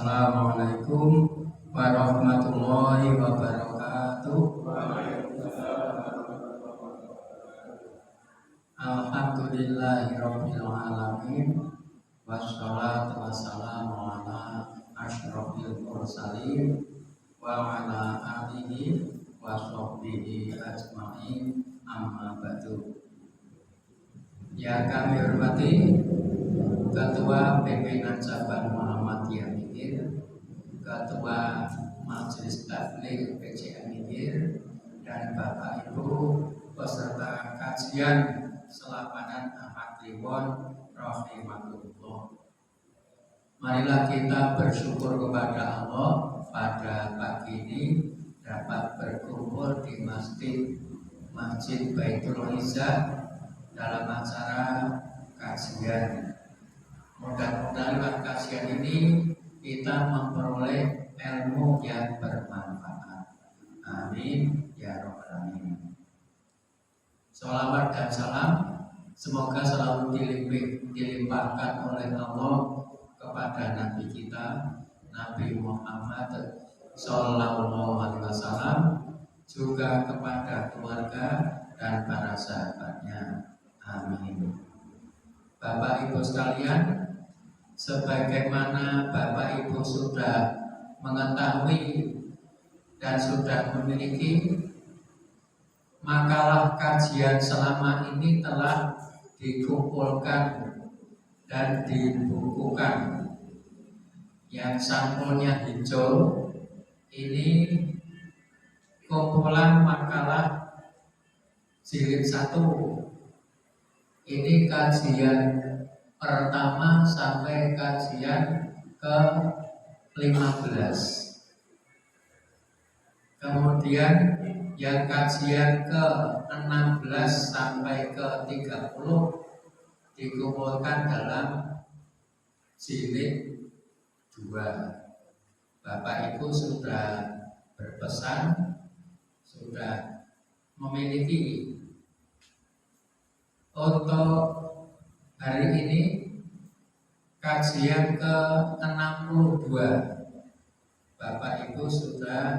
Assalamualaikum warahmatullahi wabarakatuh. Alhamdulillahirabbil alamin. Wassalatu wassalamu ala asyrofil mursalin wa ala alihi wa sahbihi ajma'in, amma ba'du. Yang kami hormati Ketua Pimpinan Cabang Muhammadiyah Mikir, Ketua Majelis Taklim PCM Mikir, dan Bapak Ibu peserta kajian Selapanan Ahad Kliwon rahimahullah. Marilah kita bersyukur kepada Allah pada pagi ini dapat berkumpul di Masjid Baitul Izzah dalam acara kajian. Mudah-mudahan lewat kajian ini kita memperoleh ilmu yang bermanfaat. Amin ya rabbal alamin. Shalawat dan salam semoga selalu dilimpahkan oleh Allah kepada Nabi kita, Nabi Muhammad Sallallahu Alaihi Wasallam, juga kepada keluarga dan para sahabatnya. Amin. Bapak Ibu sekalian, sebagaimana Bapak Ibu sudah mengetahui dan sudah memiliki, makalah kajian selama ini telah dikumpulkan dan dibukukan. Yang sampulnya hijau ini kumpulan makalah jilid 1. Ini kajian pertama sampai kajian ke-15. Kemudian yang kajian ke-16 sampai ke-30 dikumpulkan dalam jilid 2. Bapak Ibu sudah berpesan, sudah memiliki. Untuk hari ini kajian ke-62, Bapak Ibu sudah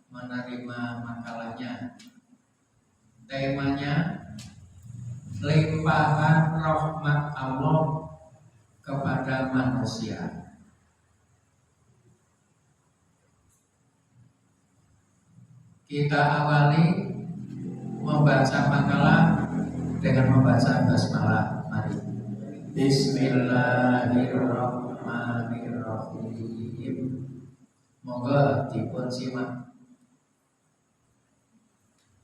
menerima makalahnya. Temanya limpahan rahmat Allah kepada manusia. Kita awali membaca makalah dengan membaca basmalah. Mari. Bismillahirrahmanirrahim. Moga dipun simak.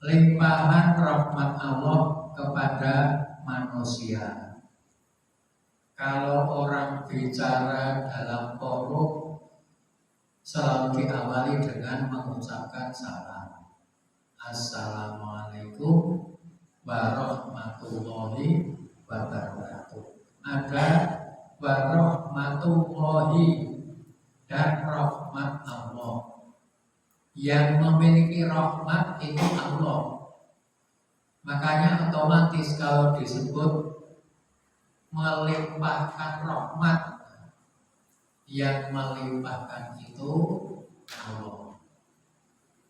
Limpahan rahmat Allah kepada manusia. Kalau orang bicara dalam forum selalu diawali dengan mengucapkan salam. Assalamualaikum warahmatullahi wabarakatuh. Ada warahmatullahi dan rahmat Allah. Yang memiliki rahmat itu Allah. Makanya otomatis kalau disebut melimpahkan rahmat, yang melimpahkan itu Allah.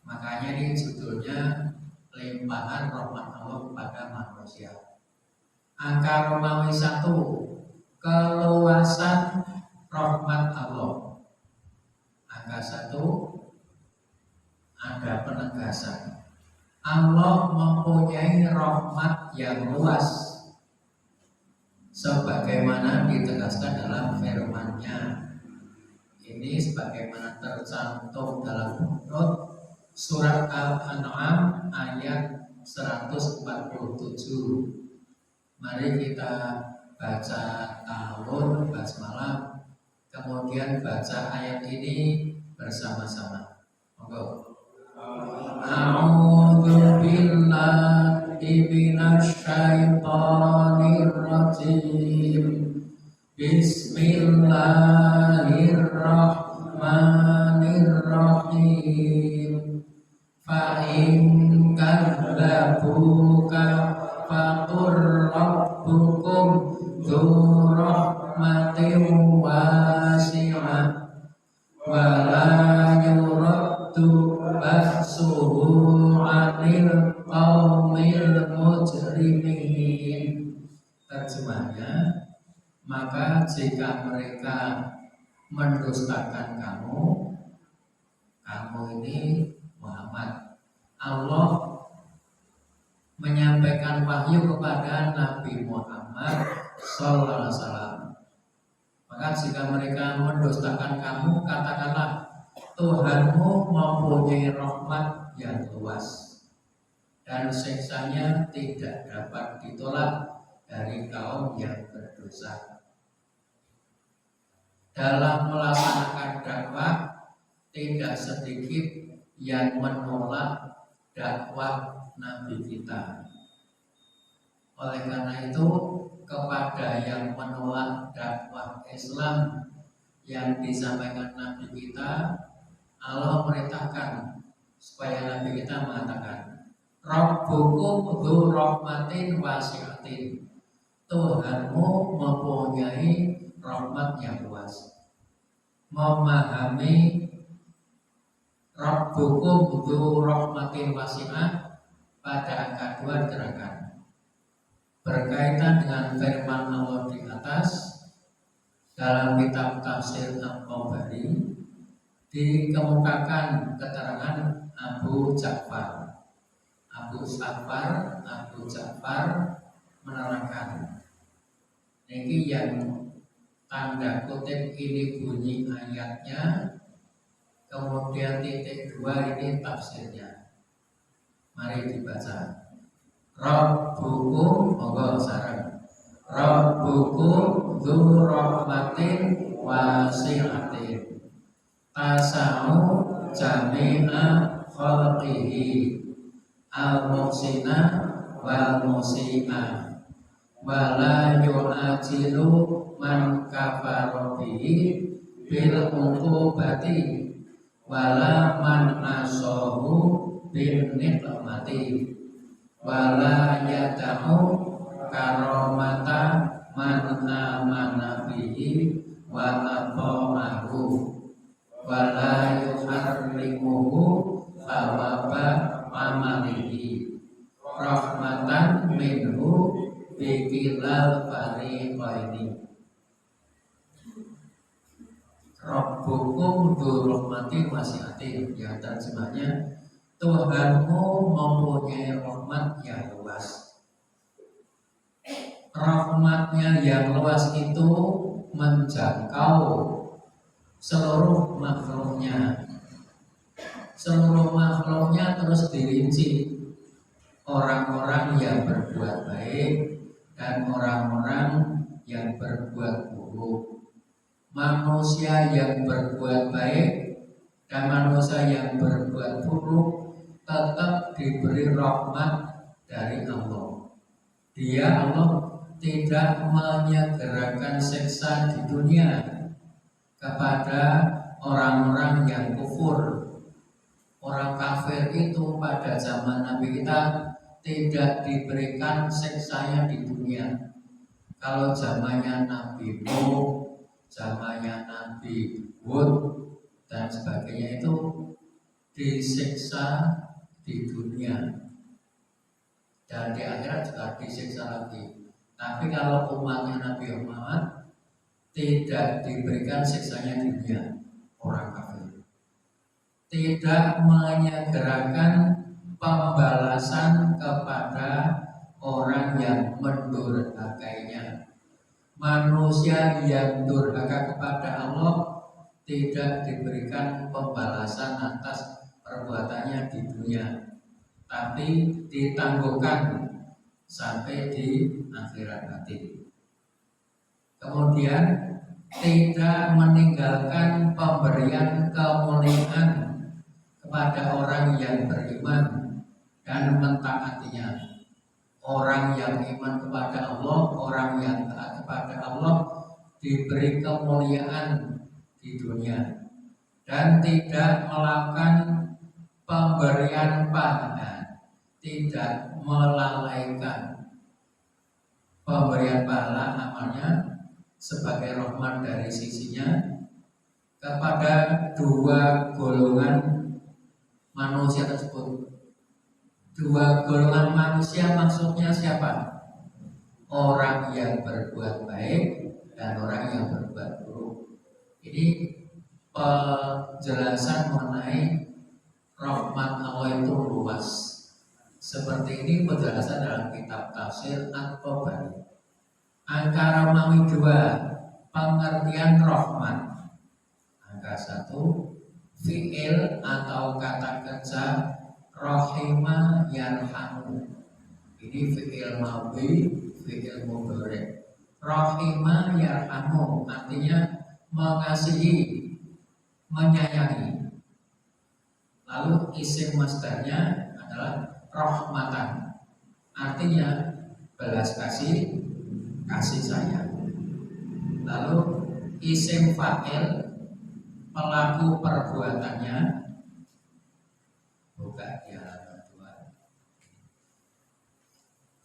Makanya ini judulnya limpahan rahmat Allah kepada manusia. Angka Romawi 1, keluasan rahmat Allah. Angka 1, ada penegasan. Allah mempunyai rahmat yang luas, sebagaimana ditegaskan dalam firman-Nya. Ini sebagaimana tercantum dalam surat Al-An'am ayat 147. Mari kita baca ta'awun, basmalah, kemudian baca ayat ini bersama-sama. Monggo. A'udzu billahi minasy syaithanir rajim. Bismillahirrahmanirrahim. Fa in kadzabuka faqur rabbukum dzu rahmatin wasi'ah qaumil mujrimin. Terjemahnya, maka jika mereka mendustakan kamu ini Muhammad, Allah menyampaikan wahyu kepada Nabi Muhammad Sallallahu Alaihi Wasallam. Maka jika mereka mendustakan kamu, katakanlah Tuhanmu mempunyai rahmat yang luas dan siksanya tidak dapat ditolak dari kaum yang berdosa. Dalam melaksanakan dakwah, tidak sedikit yang menolak dakwah Nabi kita. Oleh karena itu, kepada yang menolak dakwah Islam yang disampaikan Nabi kita, Allah merintahkan supaya Nabi kita mengatakan, Rabbukum dzu rahmatin wasi'atin. Tuhanmu mempunyai rahmat yang luas. Memahami Rabbukum dzu rahmatin wasi'ah pada angka 2 diterangkan berkaitan dengan firman Allah di atas dalam kitab tafsir Al-Tabari dikemukakan keterangan Abu Ja'far menerangkan ini yang tanda kutip ini bunyi ayatnya, kemudian titik 2 ini tafsirnya. Mari dibaca. Rabbukum monggo sareng. Rabbukum dzu rahmatin wasi'atin. Tasau jami'a khalqihi al-muhsina wal musi'a wa la yu'ajilu man kafara bihi bil uqubati wa la man asahu bin nikmati wala yada'u karomata man amana bihi wa ata'ahu wala yuharrimuhu thawaba amalihi rahmatan minhu bikilal fariqaini. Rabbukum dzu rahmatin wasi'atin, yang terjemahnya Tuhanmu mempunyai rahmat yang luas. Rahmatnya yang luas itu menjangkau seluruh makhluknya. Seluruh makhluknya terus dirinci. Orang-orang yang berbuat baik dan orang-orang yang berbuat buruk. Manusia yang berbuat baik dan manusia yang berbuat buruk tetap diberi rahmat dari Allah. Dia Allah tidak menyegerakan siksa di dunia kepada orang-orang yang kufur. Orang kafir itu pada zaman Nabi kita tidak diberikan siksanya di dunia. Kalau zamannya Nabi Nuh, zamannya Nabi Hud dan sebagainya itu disiksa di dunia dan di akhirat juga disiksa lagi. Tapi kalau umatnya Nabi Muhammad tidak diberikan siksanya di dunia, orang kafir tidak menyegerakan pembalasan kepada orang yang mendurhakainya. Manusia yang durhaka kepada Allah tidak diberikan pembalasan atas perbuatannya di dunia, tapi ditangguhkan sampai di akhirat nanti. Kemudian tidak meninggalkan pemberian kemuliaan kepada orang yang beriman dan mentaatinya. Orang yang iman kepada Allah, orang yang taat kepada Allah diberi kemuliaan di dunia dan tidak melakukan pemberian pahala, tidak melalaikan pemberian pahala amalnya sebagai rahmat dari sisinya kepada dua golongan manusia tersebut. Dua golongan manusia maksudnya siapa? Orang yang berbuat baik dan orang yang berbuat buruk. Ini penjelasan mengenai rahmat Allah itu luas. Seperti ini penjelasan dalam kitab tafsir At-Tabari. Angka Romawi 2 pengertian rahmat. Angka 1 fi'il atau kata kerja rahima yarhamu. Ini fi'il madhi, fi'il mudhari. Rahima yarhamu artinya mengasihi, menyayangi. Lalu isim masdarnya adalah rahmatan, artinya belas kasih, kasih sayang. Lalu isim fa'il pelaku perbuatannya, buka di halaman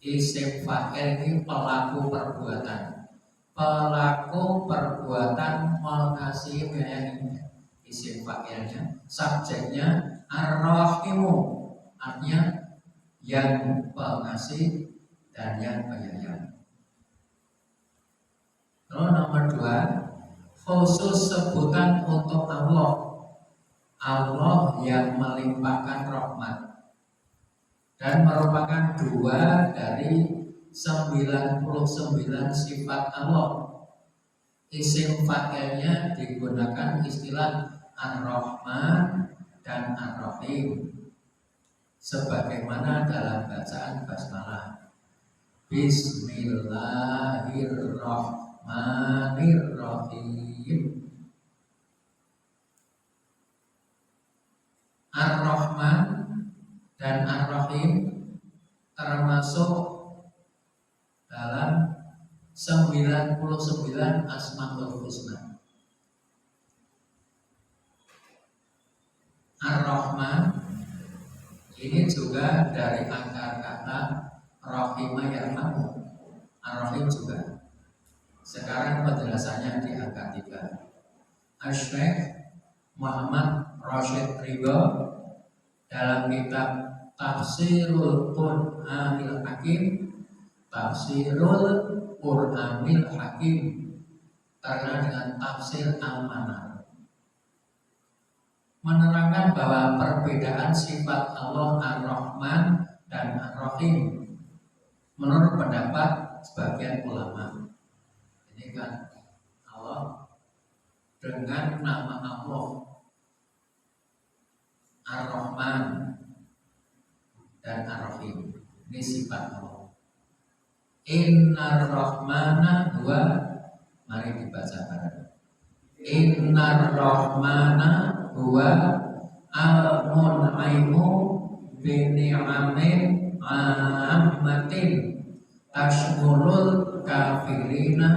2. Isim fa'il ini pelaku perbuatan, pelaku perbuatan mengasihi, menyayangi. Isim fa'ilnya, subjeknya ar-rahimu, artinya yang pengasih dan yang penyayang. Lalu nomor 2, khusus sebutan untuk Allah, Allah yang melimpahkan rahmat, dan merupakan 2 dari 99 sifat Allah. Isim fa'ilnya digunakan istilah Ar-Rahman dan Ar-Rahim, sebagaimana dalam bacaan basmalah. Bismillahirrahmanirrahim. Ar-Rahman dan Ar-Rahim termasuk dalam 99 Asmaul Husna. Ar-Rahman ini juga dari akar kata rahimah yarhamu. Ar-Rahim juga. Sekarang penjelasannya di angka 3. Asy-Syaikh Muhammad Rashid Ridho dalam kitab Tafsirul Qur'anil Hakim, Tafsirul Qur'anil Hakim, terkenal dengan tafsir Al-Manar, menerangkan bahwa perbedaan sifat Allah Ar-Rahman dan Ar-Rahim menurut pendapat sebagian ulama. Ini kan Allah dengan nama Allah Ar-Rahman dan Ar-Rahim, ini sifat Allah. Innar Rahmana huwa, mari dibaca bareng. Innar Rahmana huwa al-mun'imu bi ni'amin 'ammatin tashmulul kafirina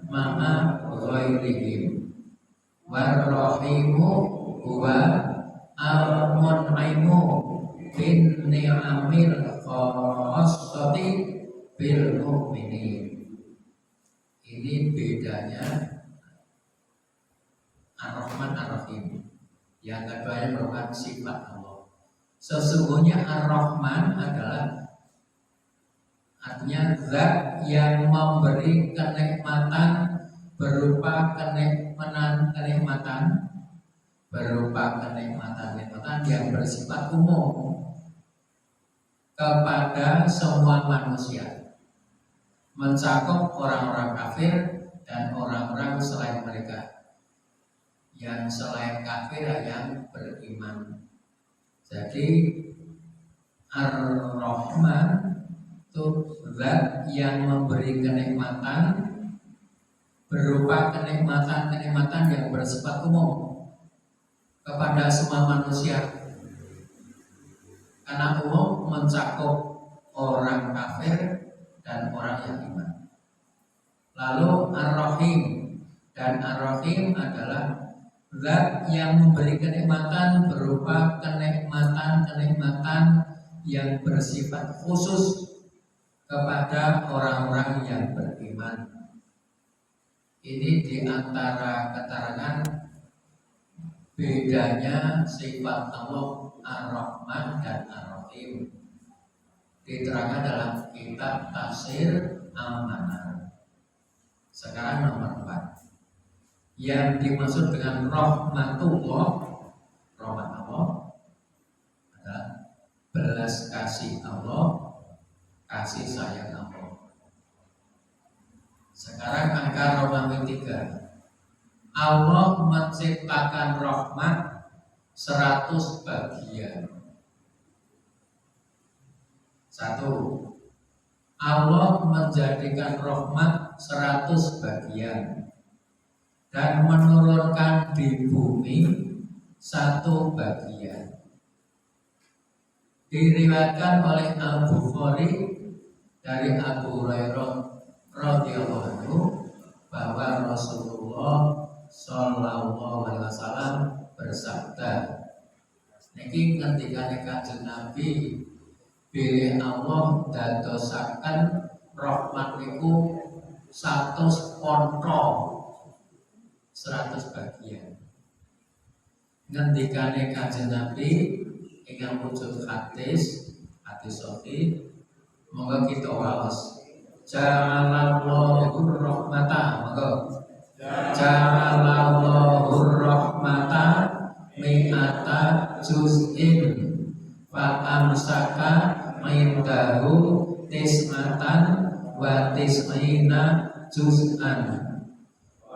ma'a ghairihim. War-rahimu huwa al-mun'imu bin ni'amil khassati bil mu'minin. Ini bedanya Ar-Rahman Ar-Rahim. Yang keduanya merupakan sifat Allah. Sesungguhnya Ar-Rahman adalah artinya zat yang memberi kenikmatan berupa kenikmatan yang bersifat umum kepada semua manusia, mencakup orang-orang kafir dan orang-orang selain mereka. Yang selain kafir yang beriman. Jadi Ar-Rahman itu zat yang memberi kenikmatan berupa kenikmatan yang bersifat umum kepada semua manusia, karena umum mencakup orang kafir dan orang yang iman. Lalu Ar-Rahim dan Ar-Rahim adalah zat yang memberi kenikmatan berupa kenikmatan yang bersifat khusus kepada orang-orang yang beriman. Ini diantara keterangan bedanya sifat Allah Ar-Rahman dan Ar-Rahim. diterangkan dalam kitab Tafsir Al-Manar. Sekarang nomor 4. Yang dimaksud dengan rahmatullah, rahmat Allah adalah belas kasih Allah, kasih sayang Allah. Sekarang angka Romawi 3. Allah menciptakan rahmat 100 bagian. 1. Allah menjadikan rahmat 100 bagian dan menurunkan di bumi 1 bagian. Diriwayatkan oleh Al-Bukhari dari Abu Hurairah radhiyallahu anhu bahwa Rasulullah sallallahu alaihi wasallam bersabda, niki ngendikane Kanjeng Nabi, bilih Allah dadosaken rahmat niku 100 ponto 100 bagian. Ngendikane Kanjeng Nabi ingkang wujud hadis sahih, monggo kita waos. Ja'alallahu rahmata, monggo. Ja'alallahu rahmata mi'ata juz'in fa amsaka mindahu tismatan wa tis'ina juz'an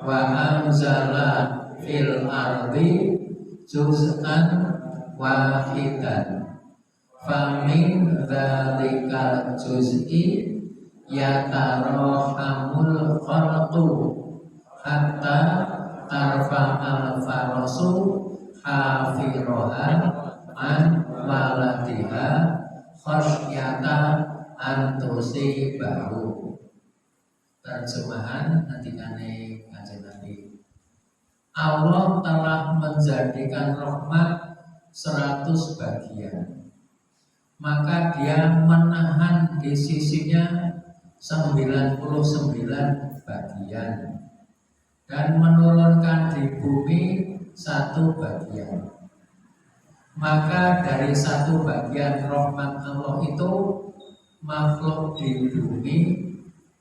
wa anzala fil ardi juz'an wahidan famin dzalikal juz'i yatarahamul khalqu hatta tarfa'al farasu hafirahan an waladiha khasyata antusibahu. Terjemahan ngendikane Kanjeng Nabi, Allah telah menjadikan rahmat 100 bagian, maka dia menahan di sisinya 99 bagian dan menurunkan di bumi 1 bagian. Maka dari 1 bagian rahmat Allah itu makhluk di bumi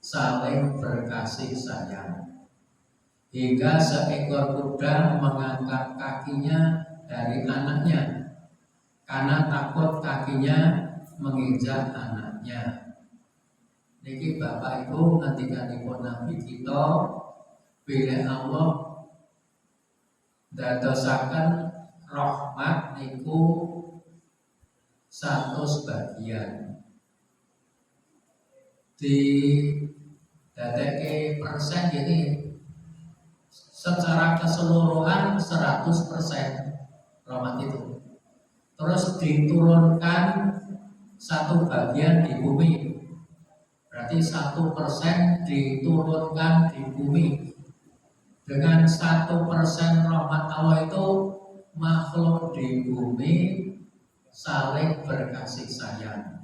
saling berkasih sayang, hingga seekor kuda mengangkat kakinya dari anaknya karena takut kakinya menginjak anaknya. Niki Bapak Ibu ngendikanipun Nabi kita, bilih Allah dadosaken rahmat niku 100 bagian. Di dadeke persen ini secara keseluruhan 100% rahmat itu. Terus diturunkan 1 bagian di bumi, berarti 1% diturunkan di bumi. Dengan 1% rahmat Allah itu makhluk di bumi saling berkasih sayang.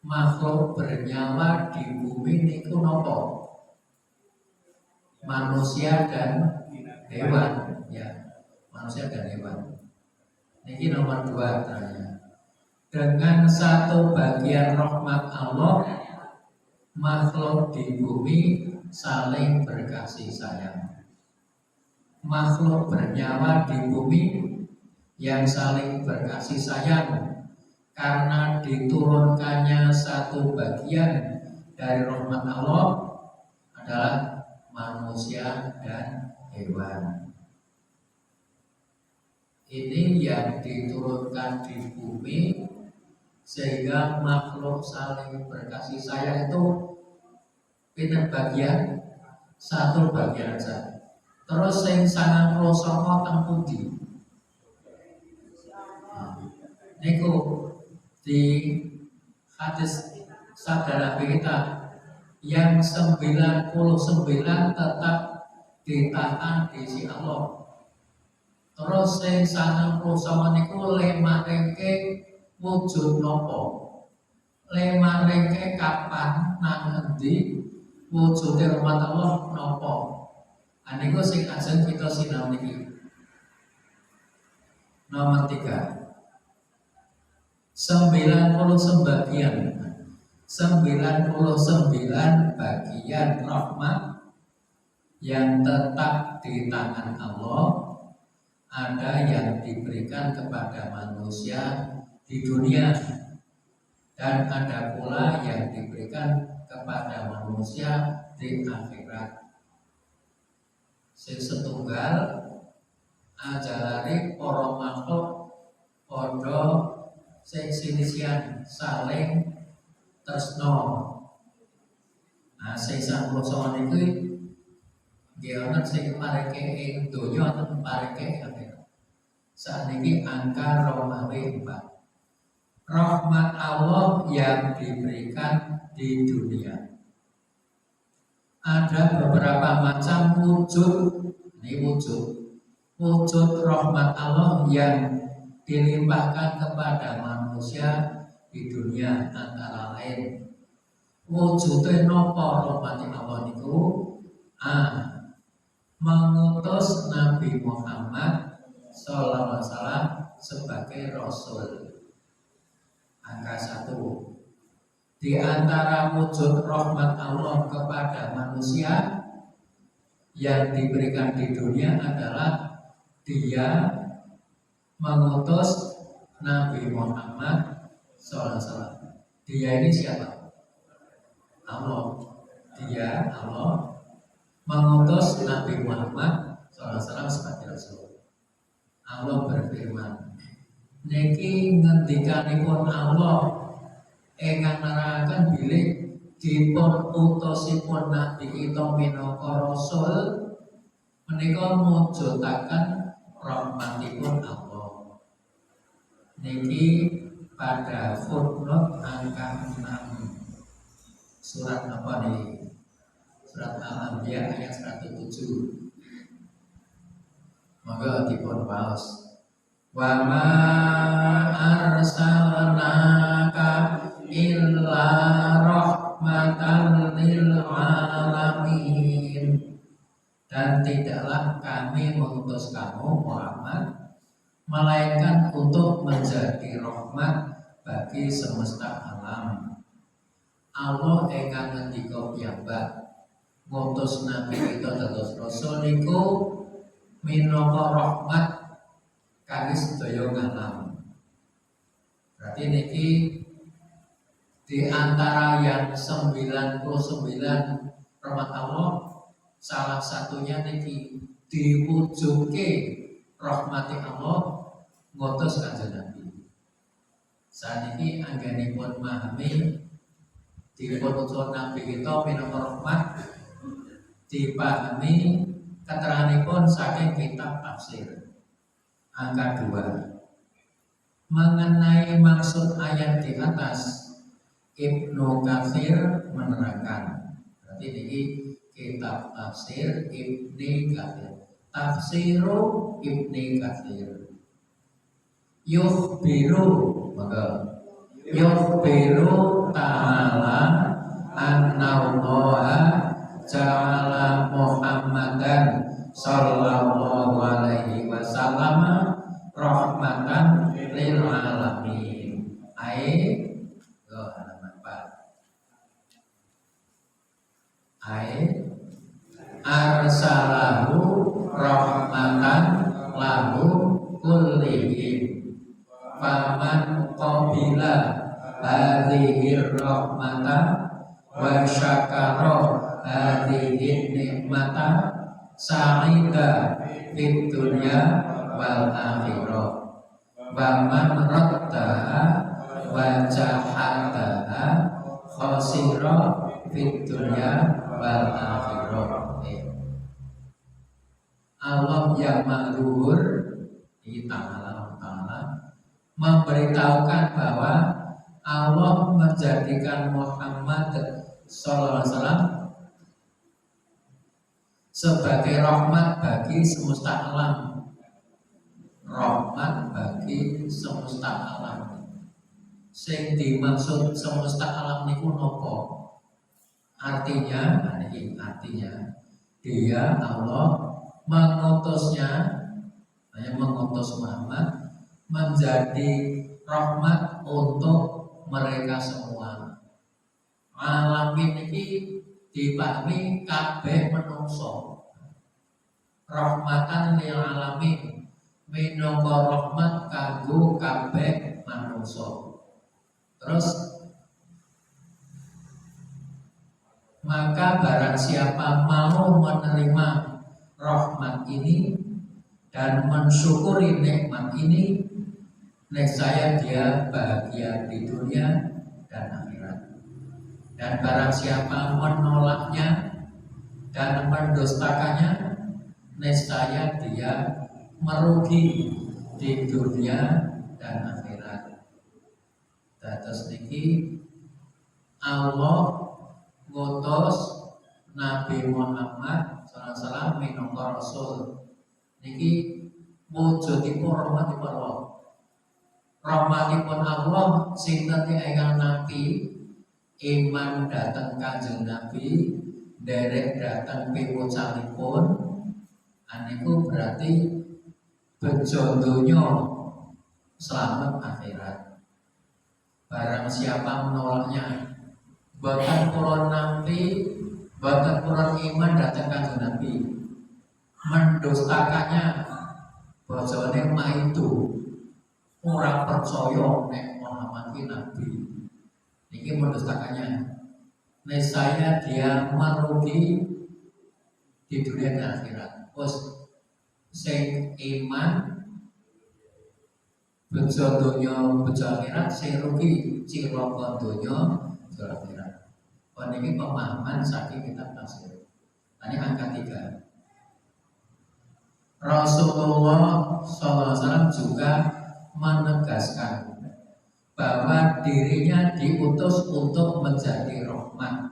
Makhluk bernyawa di bumi niku nopo? Manusia dan hewan, ya, manusia dan hewan. Ini nomor 2 tanya. Dengan 1 bagian rahmat Allah, makhluk di bumi saling berkasih sayang. Makhluk bernyawa di bumi yang saling berkasih sayang karena diturunkannya 1 bagian dari rahmat Allah adalah manusia dan hewan. Ini yang diturunkan di bumi sehingga makhluk saling berkasih sayang itu pinter bagian 1 bagian saja. Terus sing 99 teng pundi? Niku di hadis sabda Nabi kita yang 99 tetap ditahan di sisi Allah. Terus sing 99 niku lemarengke wujud nopo? Lemarengke kapan nang endi wujude rahmat Allah nopo? Niku sing ajeng kita sinau niki. Nomor 3. 99 bagian rahmat yang tetap di tangan Allah, ada yang diberikan kepada manusia di dunia, dan ada pula yang diberikan kepada manusia di akhirat. Sing setunggal ajalari para makhluk padha sing sinisian saling tresno. Nah, sing 99 niku nggih ana sing pareke ing donya lan pareke akhirat. Sakniki angka 24. Rahmat Allah yang diberikan di dunia. Ada beberapa macam wujud, ini wujud rahmat Allah yang dilimpahkan kepada manusia di dunia, antara lain wujudnya nopo rahmat Allah niku mengutus Nabi Muhammad sallallahu alaihi wasallam sebagai rasul. Angka 1. Di antara wujud rahmat Allah kepada manusia yang diberikan di dunia adalah Dia mengutus Nabi Muhammad SAW. Dia ini siapa? Allah. Dia Allah mengutus Nabi Muhammad SAW sebagai Rasul. Allah berfirman, niki ngendikanipun Allah ingkang nerangkan bilih dipun utusipun Nabi kita minangka rasul menika mujudaken rahmatipun Allah. Niki pada footnote angka 6 surat apa nih? Surat Al-Anbiya ayat 107. Maka dipun waos. Wa ma arsalnaka illa rahmatan lil alamin. Dan tidaklah kami mengutus kamu Muhammad melainkan untuk menjadi rahmat bagi semesta alam. Allah ingkang ngendika piyambak ngutus nabi kita dados rasul niku minangka rahmat kangge sedaya alam. Berarti niki di antara yang 99 rahmat Allah, salah satunya niki diwujudke rahmati Allah ngutus kanjeng Nabi. Saat ini anggenipun memahami dipun utus Nabi kita minangka rahmat dipahami keteranganipun saking kitab tafsir. Angka 2. Mengenai maksud ayat di atas, Ibnu Katsir menerangkan. Berarti ini kitab tafsir Ibnu Katsir. Tafsiru Ibnu Katsir. Yukhbiru, maka yukhbiru ta'ala anna Allah ja'ala Muhammadan sallallahu alaihi wasallam rahmatan lil alamin. Halaman 4. Arsalahu rahmatan lahu kullihim. Faman qabila hadhihi rahmata wa syakara hadhihi nikmata sa'ida fid dunya wal akhirah. Wa man raddaha wa jahadaha khasira fid dunya wal akhirah. Allah yang maghfur di ta'ala memberitahukan bahwa Allah menjadikan Muhammad sallallahu alaihi wasallam sebagai rahmat bagi semesta alam. Rahmat bagi semesta alam. Sing dimaksud semesta alam niku napa? Artinya Dia Allah mengutus Muhammad menjadi rahmat untuk mereka semua. Alamin iki dipahami kabeh menungso. Rahmatan lil alamin, minangka rahmat kanggo kabeh manungso. Terus maka barang siapa mau menerima rahmat ini dan mensyukuri nikmat ini, niscaya dia bahagia di dunia dan akhirat. Dan barang siapa menolaknya dan mendustakannya, niscaya dia merugi di dunia dan akhirat. Dados niki Allah ngutus Nabi Muhammad sallallahu minangka rasul. Niki wujudipun rahmatipun Allah. Rahmatipun Allah sinten ingkang nabi iman datang Kanjeng Nabi, derek datang piwucanipun, aniku berarti bejo donya selamat akhirat. Barang siapa menolaknya, boten purun nampi, boten purun iman datang Kanjeng Nabi, mendustakannya, bojone mah itu orang percaya nek Muhammad ki nabi. Niki mendustakannya, niscaya dia merugi di dunia dan akhirat. Terus sing iman bejo donya bejo akhirat, sing rugi cilaka donya bejo akhirat. Niki pemahaman saking kitab tafsir. Ini angka 3. Rasulullah SAW juga menegaskan bahwa dirinya diutus untuk menjadi rahmat.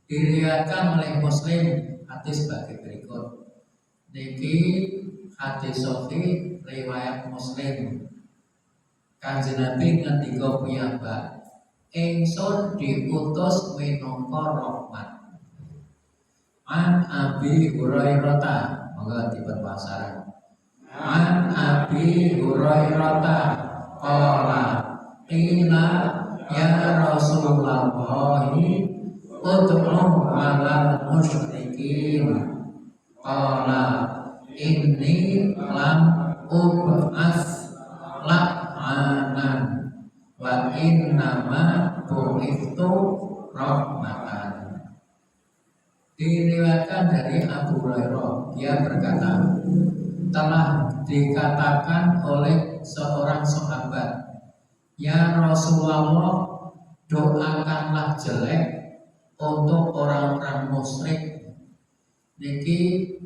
Diriwayatkan oleh Muslim hadis sebagai berikut. Niki hadis sahih riwayat Muslim. Kanjeng Nabi ngendika piyambak, ingsun diutus minangka rahmat. An Abi Hurairah, monggo dipun pasaran. An Abi Hurairah qala qila ya Rasulullah ud'u 'alal musyrikin qala inni lam ub'ats la'anan wa innama bu'ithtu rahmatan. Diriwayatkan dari Abu Hurairah, dia berkata, telah dikatakan oleh seorang sahabat, ya Rasulullah, doakanlah jelek untuk orang-orang musyrik. Niki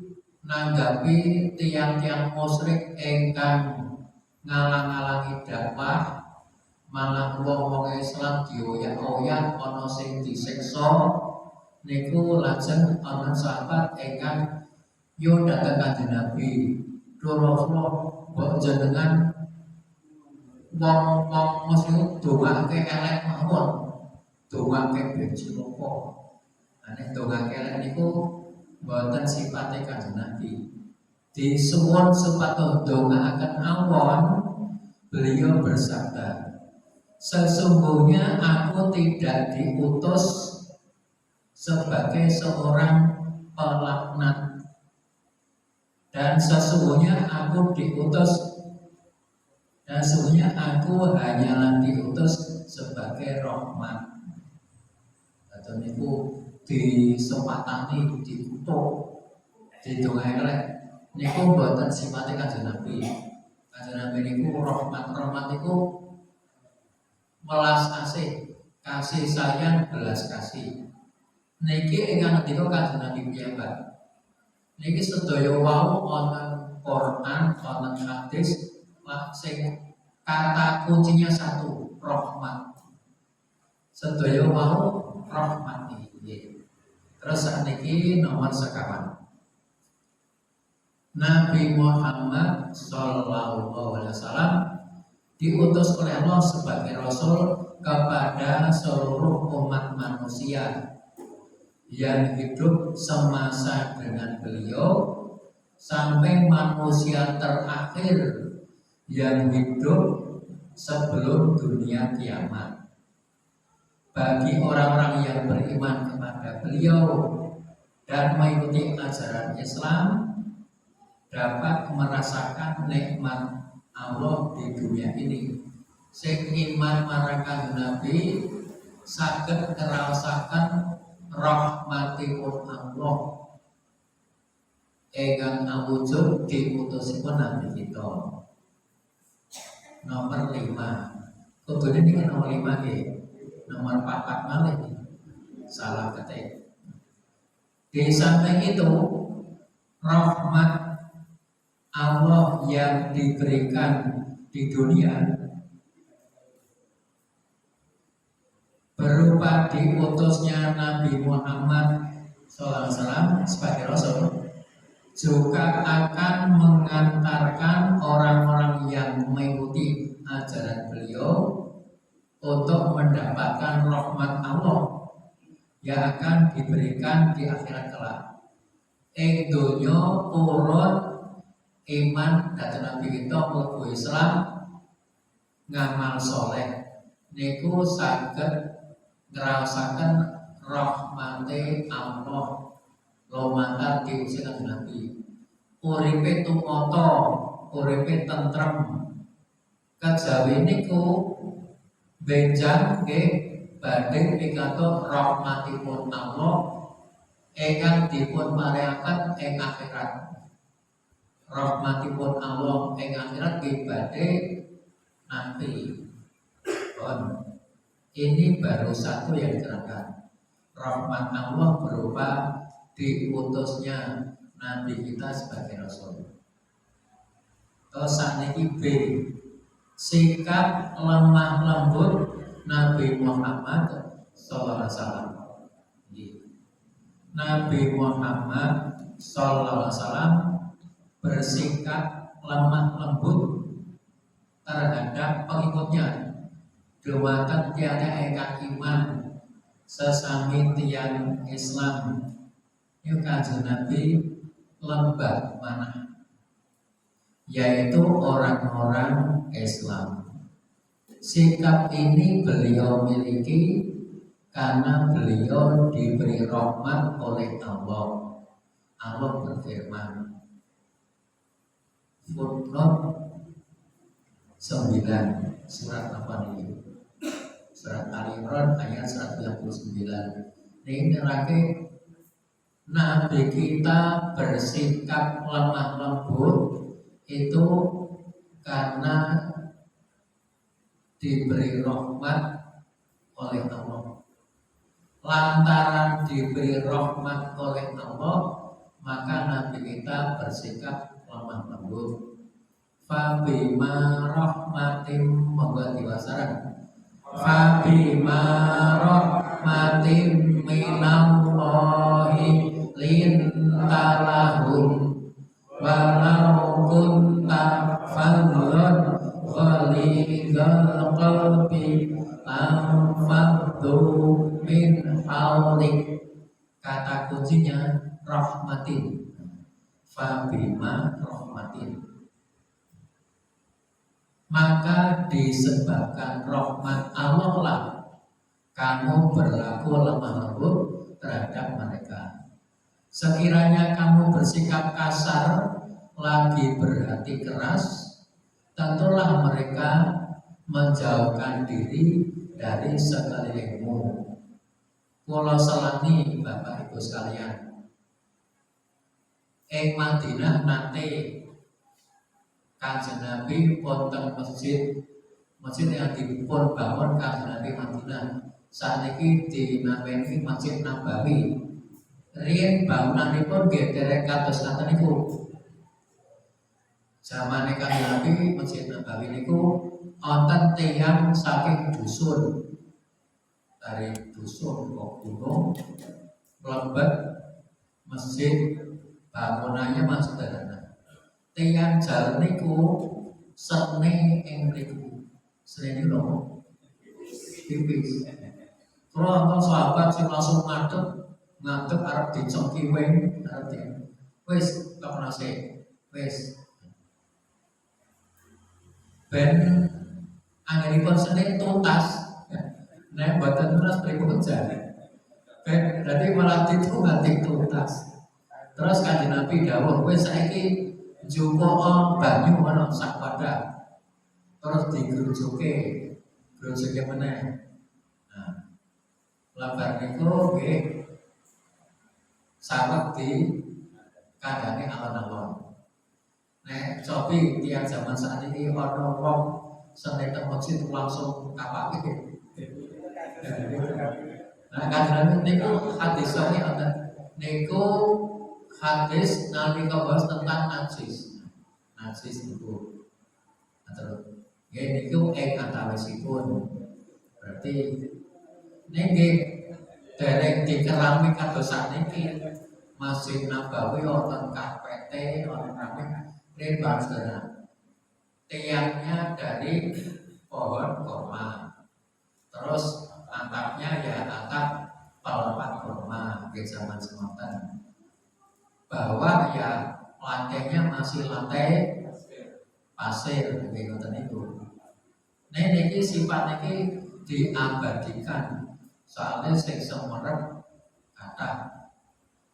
nanggapi tiang-tiang musyrik ingkang ngalang-alangi dakwah, malah wong-wong Islam dioyak-oyak ana sing disiksa. Niku lajeng ana sahabat ingkang yo dateng Kanjeng Nabi, Rasulullah mbok jenengan wong-wong muslim dongake elek mawon, dongake ben cilaka. Nek dongake elek niku mboten sifate Kanjeng Nabi. Disuwun supaya dongaaken awon, beliau bersabda, sesungguhnya aku tidak diutus sebagai seorang pelaknat, dan sesungguhnya aku hanyalah diutus sebagai rahmat. Atau niku disepatani dikutuk didongake elek niku mboten sifate Kanjeng Nabi. Kanjeng Nabi niku rahmat niku welas kasih sayang, belas kasih. Niki ingkang ngendika Kanjeng Nabi piyambak. Niki sedaya wau wonten Quran, wonten hadis, sing kata kuncinya satu, rahmat. Sedaya wau rahmat iki. Terus sakniki nomor sekawan. Nabi Muhammad sallallahu alaihi wasallam diutus oleh Allah sebagai rasul kepada seluruh umat manusia yang hidup semasa dengan beliau sampai manusia terakhir yang hidup sebelum dunia kiamat. Bagi orang-orang yang beriman kepada beliau dan mengikuti ajaran Islam, dapat merasakan nikmat Allah di dunia ini. Sing iman marang Nabi saged ngrasaken rahmatipun Allah ingkang awujud diutusipun Nabi kita. Nomor 5. Kudune niki nomor 5 nggih. Nomor 4 malih. Salah ketik. Di samping itu, rahmat Allah yang diberikan di dunia berupa diutusnya Nabi Muhammad SAW sebagai Rasul juga akan mengantarkan orang-orang yang mengikuti ajaran beliau untuk mendapatkan rahmat Allah yang akan diberikan di akhirat kelak. Ing donya urut iman dhateng Nabi kita mlebu Islam ngamal soleh niku saged ngrasaken rahmate Allah lumantar diutus Nabi. Uripe tumata, uripe tentrem. Kejawi niku benjang nggih badhe pikantuk rahmatipun Allah ingkang dipun paringaken ing akhirat. Rahmatipun Allah ing akhirat nggih badhe nanti. Ini baru satu yang diterangkan. Rahmat Allah berupa diutusnya Nabi kita sebagai Rasul. Terus sakniki B, sikap lemah lembut Nabi Muhammad sallallahu alaihi wasallam. Nabi Muhammad sallallahu alaihi wasallam bersikap lemah lembut terhadap pengikutnya. Dumateng tiada ingkang iman sesami tiyang Islam. Yu Kanjeng Nabi lembah manah, yaitu orang-orang Islam. Sikap ini beliau miliki karena beliau diberi rahmat oleh Allah. Allah berfirman, footnote 9 surat apa ini? Surat Ali Imran ayat 129. Ini nerake Nabi kita bersikap lemah lembut itu karena diberi rahmat oleh Allah. Lantaran diberi rahmat oleh Allah, maka Nabi kita bersikap lemah lembut. Fabima rahmatim monggo diwasaran. Fabima rahmatim minallahi lintalahum walau kunta fadlan ghalidhal qalbi lamfaddu min hawlik. Kata kuncinya rahmatin. Fabima rahmatin. Maka disebabkan rahmat Allah lah kamu berlaku lemah lembut terhadap mereka. Sekiranya kamu bersikap kasar, lagi berhati keras, tentulah mereka menjauhkan diri dari sekelilingmu. Kula selani Bapak Ibu sekalian, ing Madinah nate Kanjeng Nabi wonten masjid yang dipun bangun Kanjeng Nabi Madinah. Sakniki dinamai Masjid Nabawi. Riyen bangunanipun nggih dereng kados ngaten niku. Zamane Kanjeng Nabi Masjid Nabawi niku wonten tiyang saking dusun. Dari dusun kok gunung mlebet masjid bangunannya masih sederhana. Tiyang jalan niku sene ing mriku. Sene lho. Tipis. Kula wonten sahabat sing langsung ngadeg arep dicengki wing, arep di. Wis kepenase. Wis. Ben anggenipun seni tuntas. Nek boten terus pripun jane. Berarti malah nganti tuntas. Terus Kanjeng Nabi dawuh, kowe saiki njupuk banyu ana sak wadah. Terus digrujuke meneh. Nah, labar niku nggih sawet di kandhane alon-alon. Nek cobi tiang zaman saat ini ana wong seneng teng masjid langsung kapake. Nah, kadang niku hadis sahih wonten niku hadis nalika bahas tentang najis. Najis niku. Terus nggih niku ing antawisipun. Berarti niki dereng dikerami kados sakniki Masjid Nabawi wonten karpete wonten rame ning Barcelona. Tiangnya dari pohon kurma. Terus atapnya ya atap pelepah kurma di zaman semonten. Bahwa ya lantainya masih lantai pasir begitu itu. Nah niki sifat niki diabadikan soalnya sing semerep kata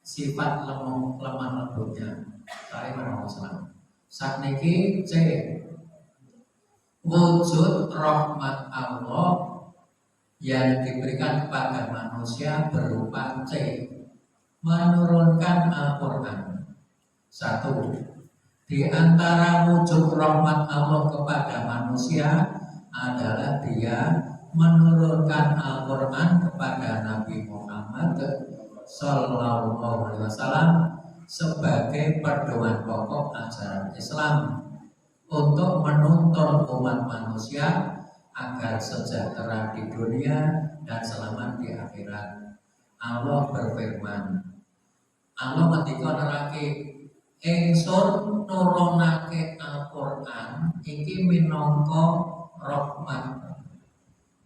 sifat lemah lembutnya. Saya Islam. Saat niki C wujud rahmat Allah yang diberikan kepada manusia berupa C menurunkan Al-Quran. Satu, di antara wujud rahmat Allah kepada manusia adalah dia menurunkan Al-Quran kepada Nabi Muhammad Sallallahu Alaihi Wasallam sebagai pedoman pokok ajaran Islam untuk menuntun umat manusia agar sejahtera di dunia dan selamat di akhirat. Allah berfirman, Allah ngendika nerake ingsun nurunake Al-Qur'an iki minangka rahmat.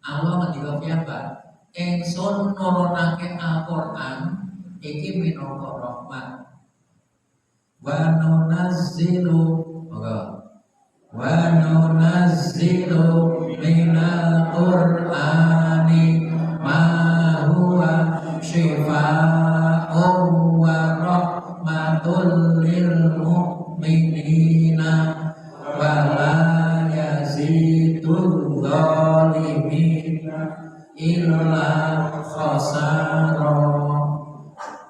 Allah ngendika piyambak, ingsun nurunake Al-Qur'an iki minangka rahmat. Wa nunazzilu minal Qur'ani ma huwa syifaa'un wa rahmatul lil mu'minina wa la yazidul zalimina illa khasara.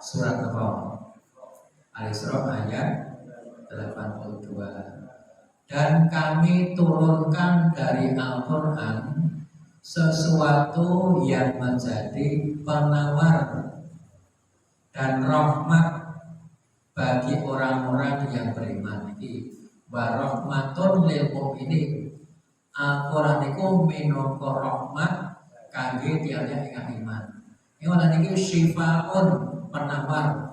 Surat apa? Al-Isra ayat 82. Dan kami turunkan dari Al-Quran sesuatu yang menjadi penawar dan rahmat bagi orang-orang yang beriman. Wa rahmatun lil mu'minin. Al-Quran itu minangka rahmat kangge tiyang ingkang iman. Ini ana niki syifaun penawar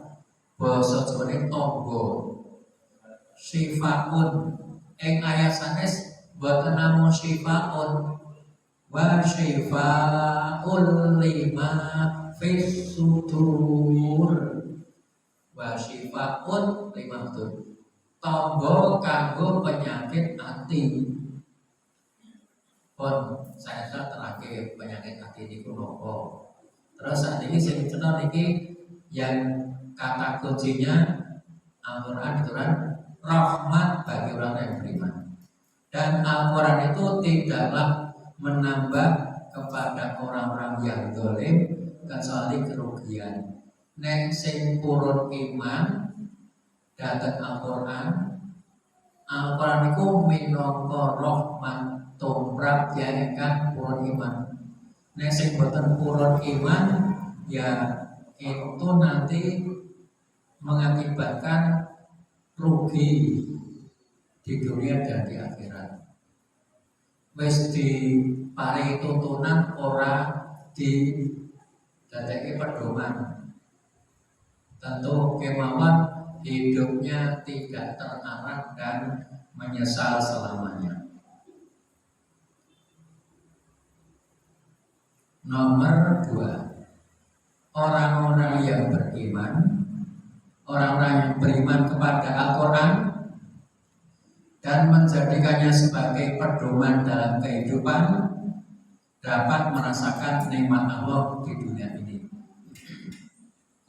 basa Jawane tangga. Syifaun ing ayat sanes boten namung syifaun wa syifaul lima fis sudur wa syifaun lima sudur tangga kanggo penyakit hati. Pun saya terakhir penyakit hati niku napa. Terus saat ini sing dikenal niki yang kata kuncinya Al-Quran itu kan rahmat bagi orang yang beriman. Dan Al-Quran itu tidaklah menambah kepada orang-orang yang zalim kecuali kerugian. Nek sing purun iman datang Al-Quran, Al-Quran itu minangka rahmat tumrap yang ingkang purun iman. Nek sing boten purun iman ya itu nanti mengakibatkan rugi di dunia dan di akhirat. Wis diparingi tuntunan ora di dadeke pedoman. Tentu kemauan hidupnya tidak terarah dan menyesal selamanya. Nomor 2, orang-orang yang beriman, orang-orang yang beriman kepada Al-Quran dan menjadikannya sebagai pedoman dalam kehidupan, dapat merasakan nikmat Allah di dunia ini.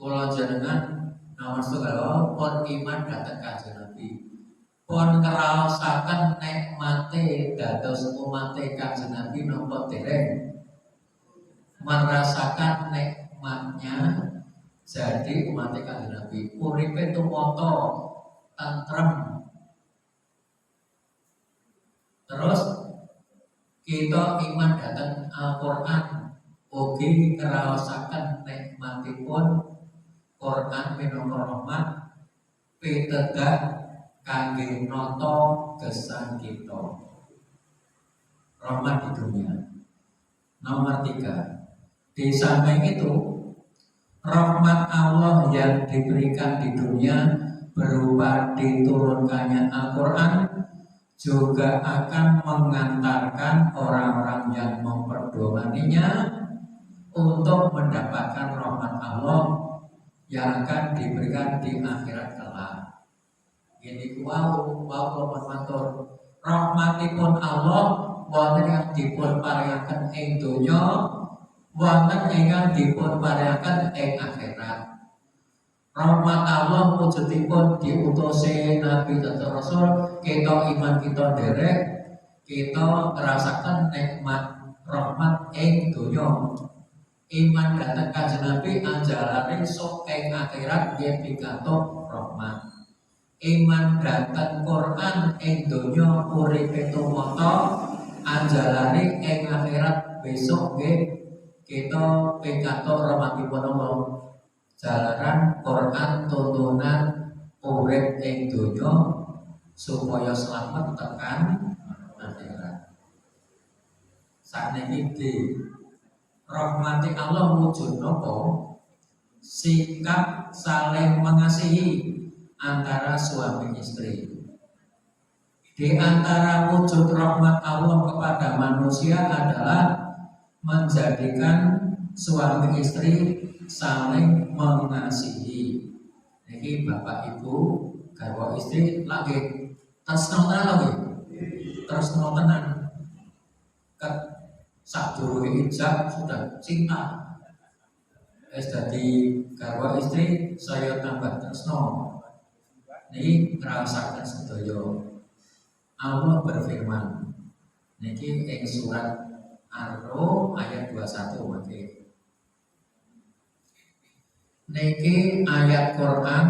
Kula jenengan nomor setunggal pun iman dhateng Kanjeng Nabi, pun ngraosaken nikmate dados umate Kanjeng Nabi napa dereng, merasakan nikmatnya jadi umat Kanjeng Nabi, uripe tumata tentrem. Terus kita iman dhateng Al-Qur'an, ugi ngraosaken nikmatipun Quran minangka rahmat pitedah kangge nata gesang kita. Rahmat di dunia. Nomor 3, di samping itu rahmat Allah yang diberikan di dunia berupa diturunkannya Al-Quran juga akan mengantarkan orang-orang yang memperdomaninya untuk mendapatkan rahmat Allah yang akan diberikan di akhirat kelak. Ini wow matur rahmatipun Allah wonten yang dipun paringaken ing donya, wonten ingkang dipun paringaken ing akhirat. Rahmat Allah wujudipun diutusi Nabi dan Rasul, kita iman kita derek, kita ngerasakan nikmat rahmat ing donya. Iman dhateng Kanjeng Nabi anjalane sok ing akhirat nggih pikantuk rahmat. Iman dhateng Quran ing donya uripe tumata anjalane ing akhirat besok nggih kita pikantuk rahmatipun Allah. Jalaran Quran tuntunan urip ing donya supaya selamat tekan akhirat. Sakniki di rahmati Allah wujud napa? Sikap saling mengasihi antara suami istri. Di antara wujud rahmat Allah kepada manusia adalah menjadikan suami istri saling mengasihi. Niki bapak ibu garwa istri lagi tresno lagi tresno tenan. Sadurunge ijab sudah cinta. Wis dadi garwa istri saya tambah tresno. Niki ngrasaken sedaya. Allah berfirman niki ing surat Ar-Rum ayat 21 mangke. Niki ayat Quran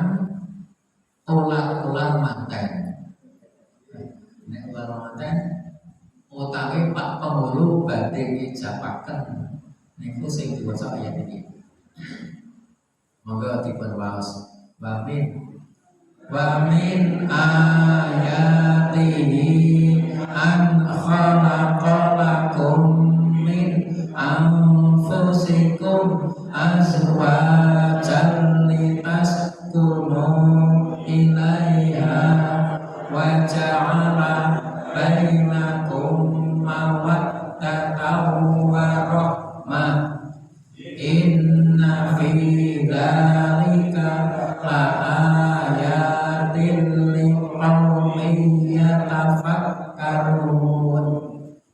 ular-ular manten. Nek ular manten utawi Pak Penghulu badhe ngijabaken niku sing diwaca ayat iki. Monggo dipun waos. Wa min ayatihi an khalaqalakum min anfusikum azwajan litaskunu ilaiha wa ja'ala bainakum mawaddatan wa rahmah inna fi dzalika laayatin liqaumin yatafakkarun.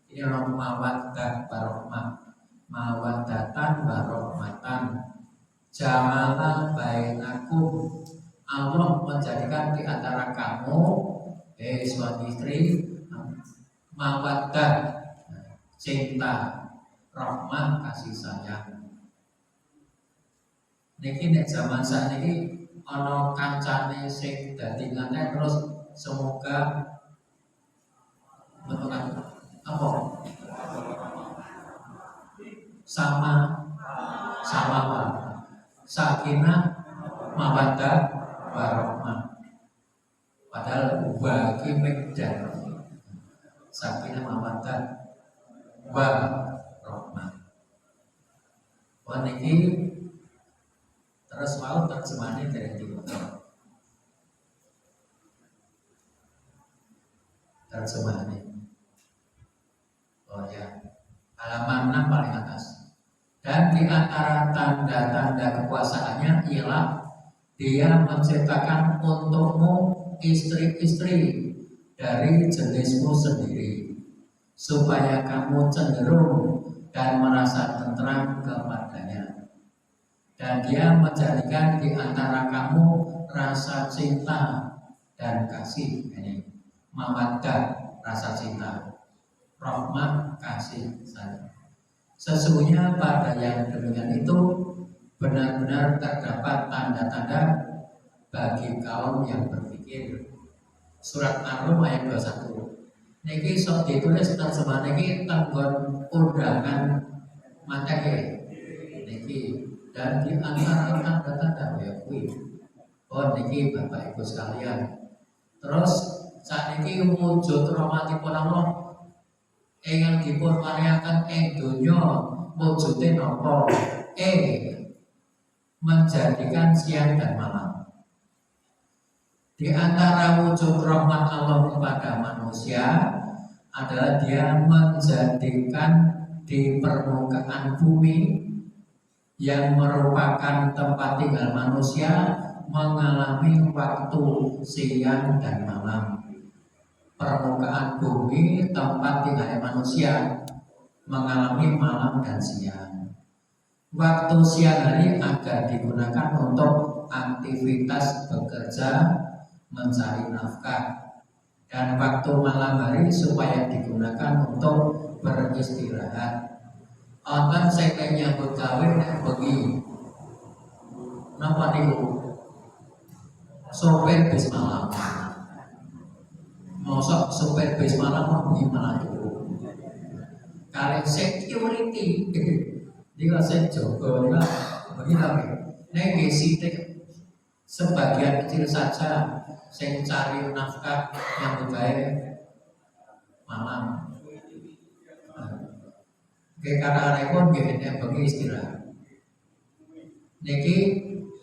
Ini mawaddah warahmah, mawaddatan warahmatan, ja'ala bainakum, Allah menjadikan di antara kamu suami istri mawaddah, cinta, rahmah, kasih sayang. Niki nek zaman sakniki ana kancane sing dadi nganten terus semoga menekan apa? Sama sakinah mawaddah warahmah. Padahal bagi medan sakinah mawaddah warahmah. Wah niki terus mau terjemahane dari diwaca. Terjemahane. Oh ya. Halaman 6 paling atas. Dan di antara tanda-tanda kekuasaannya ialah Dia menciptakan untukmu istri-istri dari jenismu sendiri, supaya kamu cenderung dan merasa tentram kepadanya. Dan Dia menjadikan di antara kamu rasa cinta dan kasih. Ini mawaddah, rasa cinta, rahmah, kasih sayang. Sesungguhnya pada yang demikian itu benar-benar terdapat tanda-tanda bagi kaum yang berpikir. Surat Ar-Rum ayat 21. Niki sok ditulis terjemah niki tanggon undangan materi niki, dan di antara tanda-tanda ya kuwi. Oh niki Bapak Ibu sekalian. Terus saat niki wujud rahmatipun Allah ingkang dipun paringaken ing donya wujude napa? Menjadikan siang dan malam. Di antara wujud rahmat Allah kepada manusia adalah Dia menjadikan di permukaan bumi yang merupakan tempat tinggal manusia mengalami waktu siang dan malam. Permukaan bumi tempat tinggal manusia mengalami malam dan siang. Waktu siang hari agar digunakan untuk aktivitas bekerja, mencari nafkah, dan waktu malam hari supaya digunakan untuk beristirahat. Onten sekenya begawe nek bengi. Napa niku? Sopir bis malam. Mosok sopir bis malam mau gimana itu? Kalian security. Dia saya jogo lah, begini neng sitik sebagian kecil saja saya cari nafkah yang bergaya malam. Karena rekon gini bagi istirahat. Niki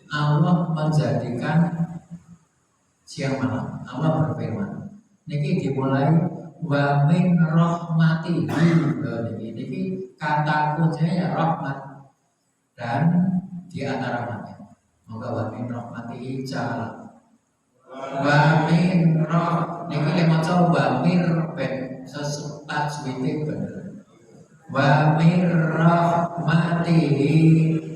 Allah menjadikan siang malam. Allah berfirman. Niki dimulai wa min rahmatihi. Niki kata kuncinya ya rahmat, dan di antara rahmatnya. Moga wa min rahmatihi ja'ala. Wa min niki lema coba mir ben sesuatu suwite bener. Wa min rahmatihi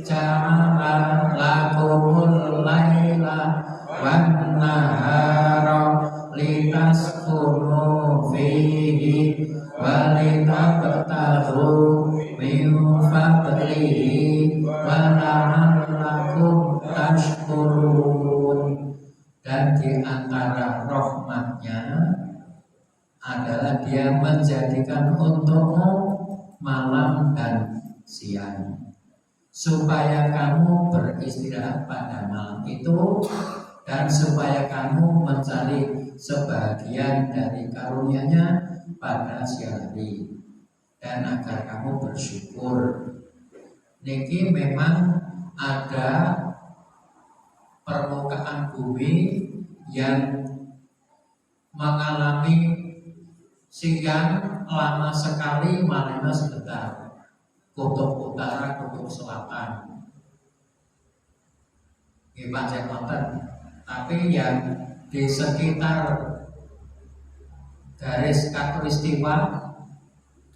ja'ala lakumul laila wan nahara litaskunu fihi wa litabtaghu min fadlihi wa la'allakum tashkurun. Dan di antara rahmatnya adalah Dia menjadikan untukmu malam dan siang supaya kamu beristirahat pada malam itu, dan supaya kamu mencari sebagian dari karunia-Nya pada siang hari, dan agar kamu bersyukur. Niki memang ada permukaan bumi yang mengalami siang lama sekali, malamnya sebentar. Kutub utara, kutub selatan, di pancen wonten. Tapi yang di sekitar garis khatulistiwa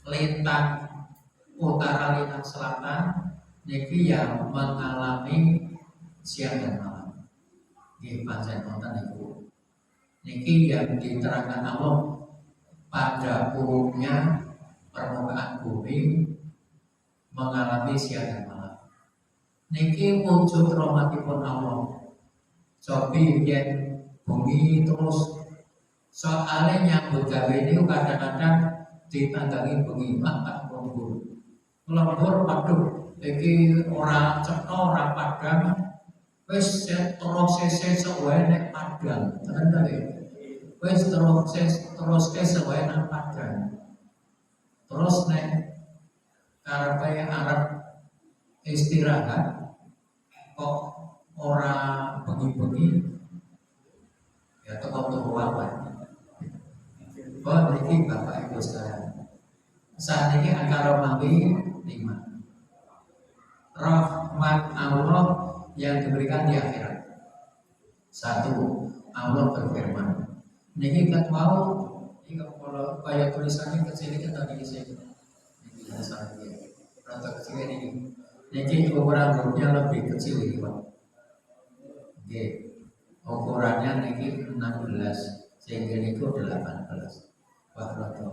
lintang utara, lintang selatan, niki yang mengalami siang dan malam. Di pancen wonten niku. Niki yang diterangkan Allah pada umumnya permukaan bumi mengalami siang dan malam. Niki wujud rahmatipun Allah. Cobi yen bumi terus soalnya nyambut gawe ini kadang-kadang ditandangi bengi tak lembur. Lembur waduh iki ora cetha ora padang. Wis terus sesuai nek padang. Tenan ta nggih? Wis terus sesuai nek padang. Terus nek karepe arep istirahat kok ora bengi-bengi ya teko turu wae. Bahwa niki Bapak Ibu sekalian, saat ini angka romawi 5. Rahmat Allah yang diberikan di akhirat. 1. Allah berfirman. Niki ket wau Ini kalau kayak tulisannya kecil kan tadi saya ini dasar dia. Rata kecil ini. Jadi ukuran hurufnya lebih kecil ini Pak. Oke. Ukurannya ini 16 sehingga ini 18. Wah rata.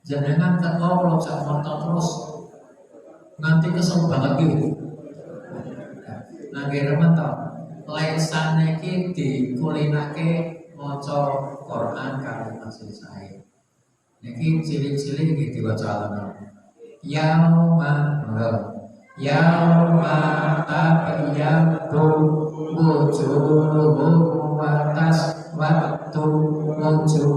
Jangan kalau sak motor terus nanti kesel banget gitu. Nah, kira tau lesan iki dikulinake maca Quran karo maksud saya. Niki cilik-cilik iki diwaca ana. Yauma tabayyatu wujuhum wa taswaddu wujuh.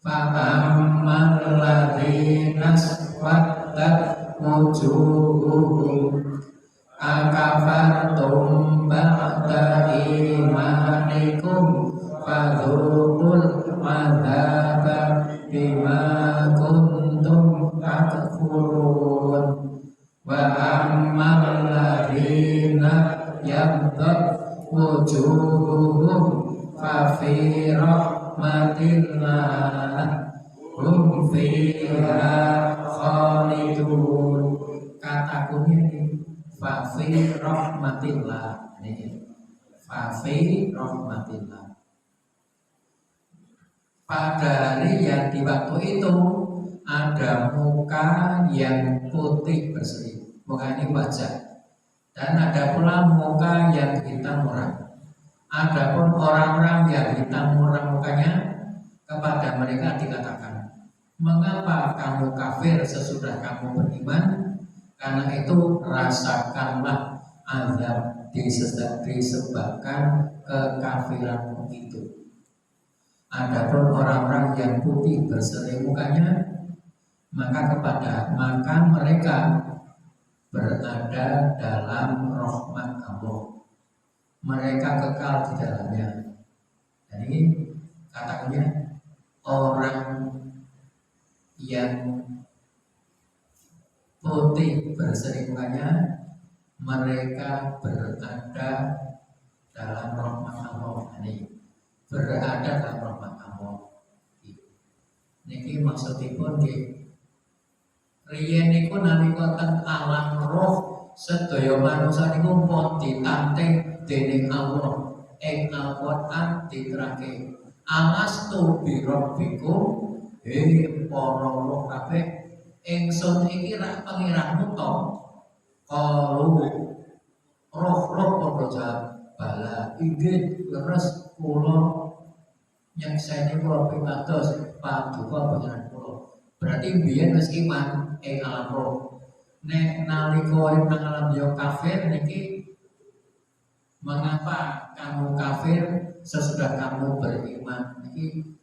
Fa ammal ladzina aswaddat wujuhum akafartum ba'da imanikum fadhuqul adzaba bima kuntum takfurun wa ammal ladzina yabghad wujuhuhum fa fi rahmatillah hum fiha khalidun. Kata kuncinya ini fafi rahmatillah. Ini fafi rahmatillah. Pada hari yang di waktu itu ada muka yang putih berseri, muka ini wajah, dan ada pula muka yang hitam murah. Adapun orang-orang yang hitam murah mukanya, kepada mereka dikatakan, mengapa kamu kafir sesudah kamu beriman? Karena itu rasakanlah azab disebabkan kekafiranmu itu. Adapun orang-orang yang putih berseri mukanya, maka mereka berada dalam rahmat Allah. Mereka kekal di dalamnya. Jadi katakannya orang yang putih berseri mukanya, mereka berada dalam rahmat Allah. Ini berada dalam rahmat Allah. Niki maksudipun nggih riyen niku nalika teng alam roh sedaya manusa niku pun ditantang dening Allah. Ing Al-Qur'an diterangke alastu bi rabbikum para roh kabeh ingsun iki rak pangeranmu to. Kalau roh-roh padha jawab bala inggih leres kula yang saya ini kalau pitados paduka panjenengan kula. Berarti biyen wis iman ing alam roh. Nek nalika nang alam yo kafir niki, mengapa kamu kafir sesudah kamu beriman? Niki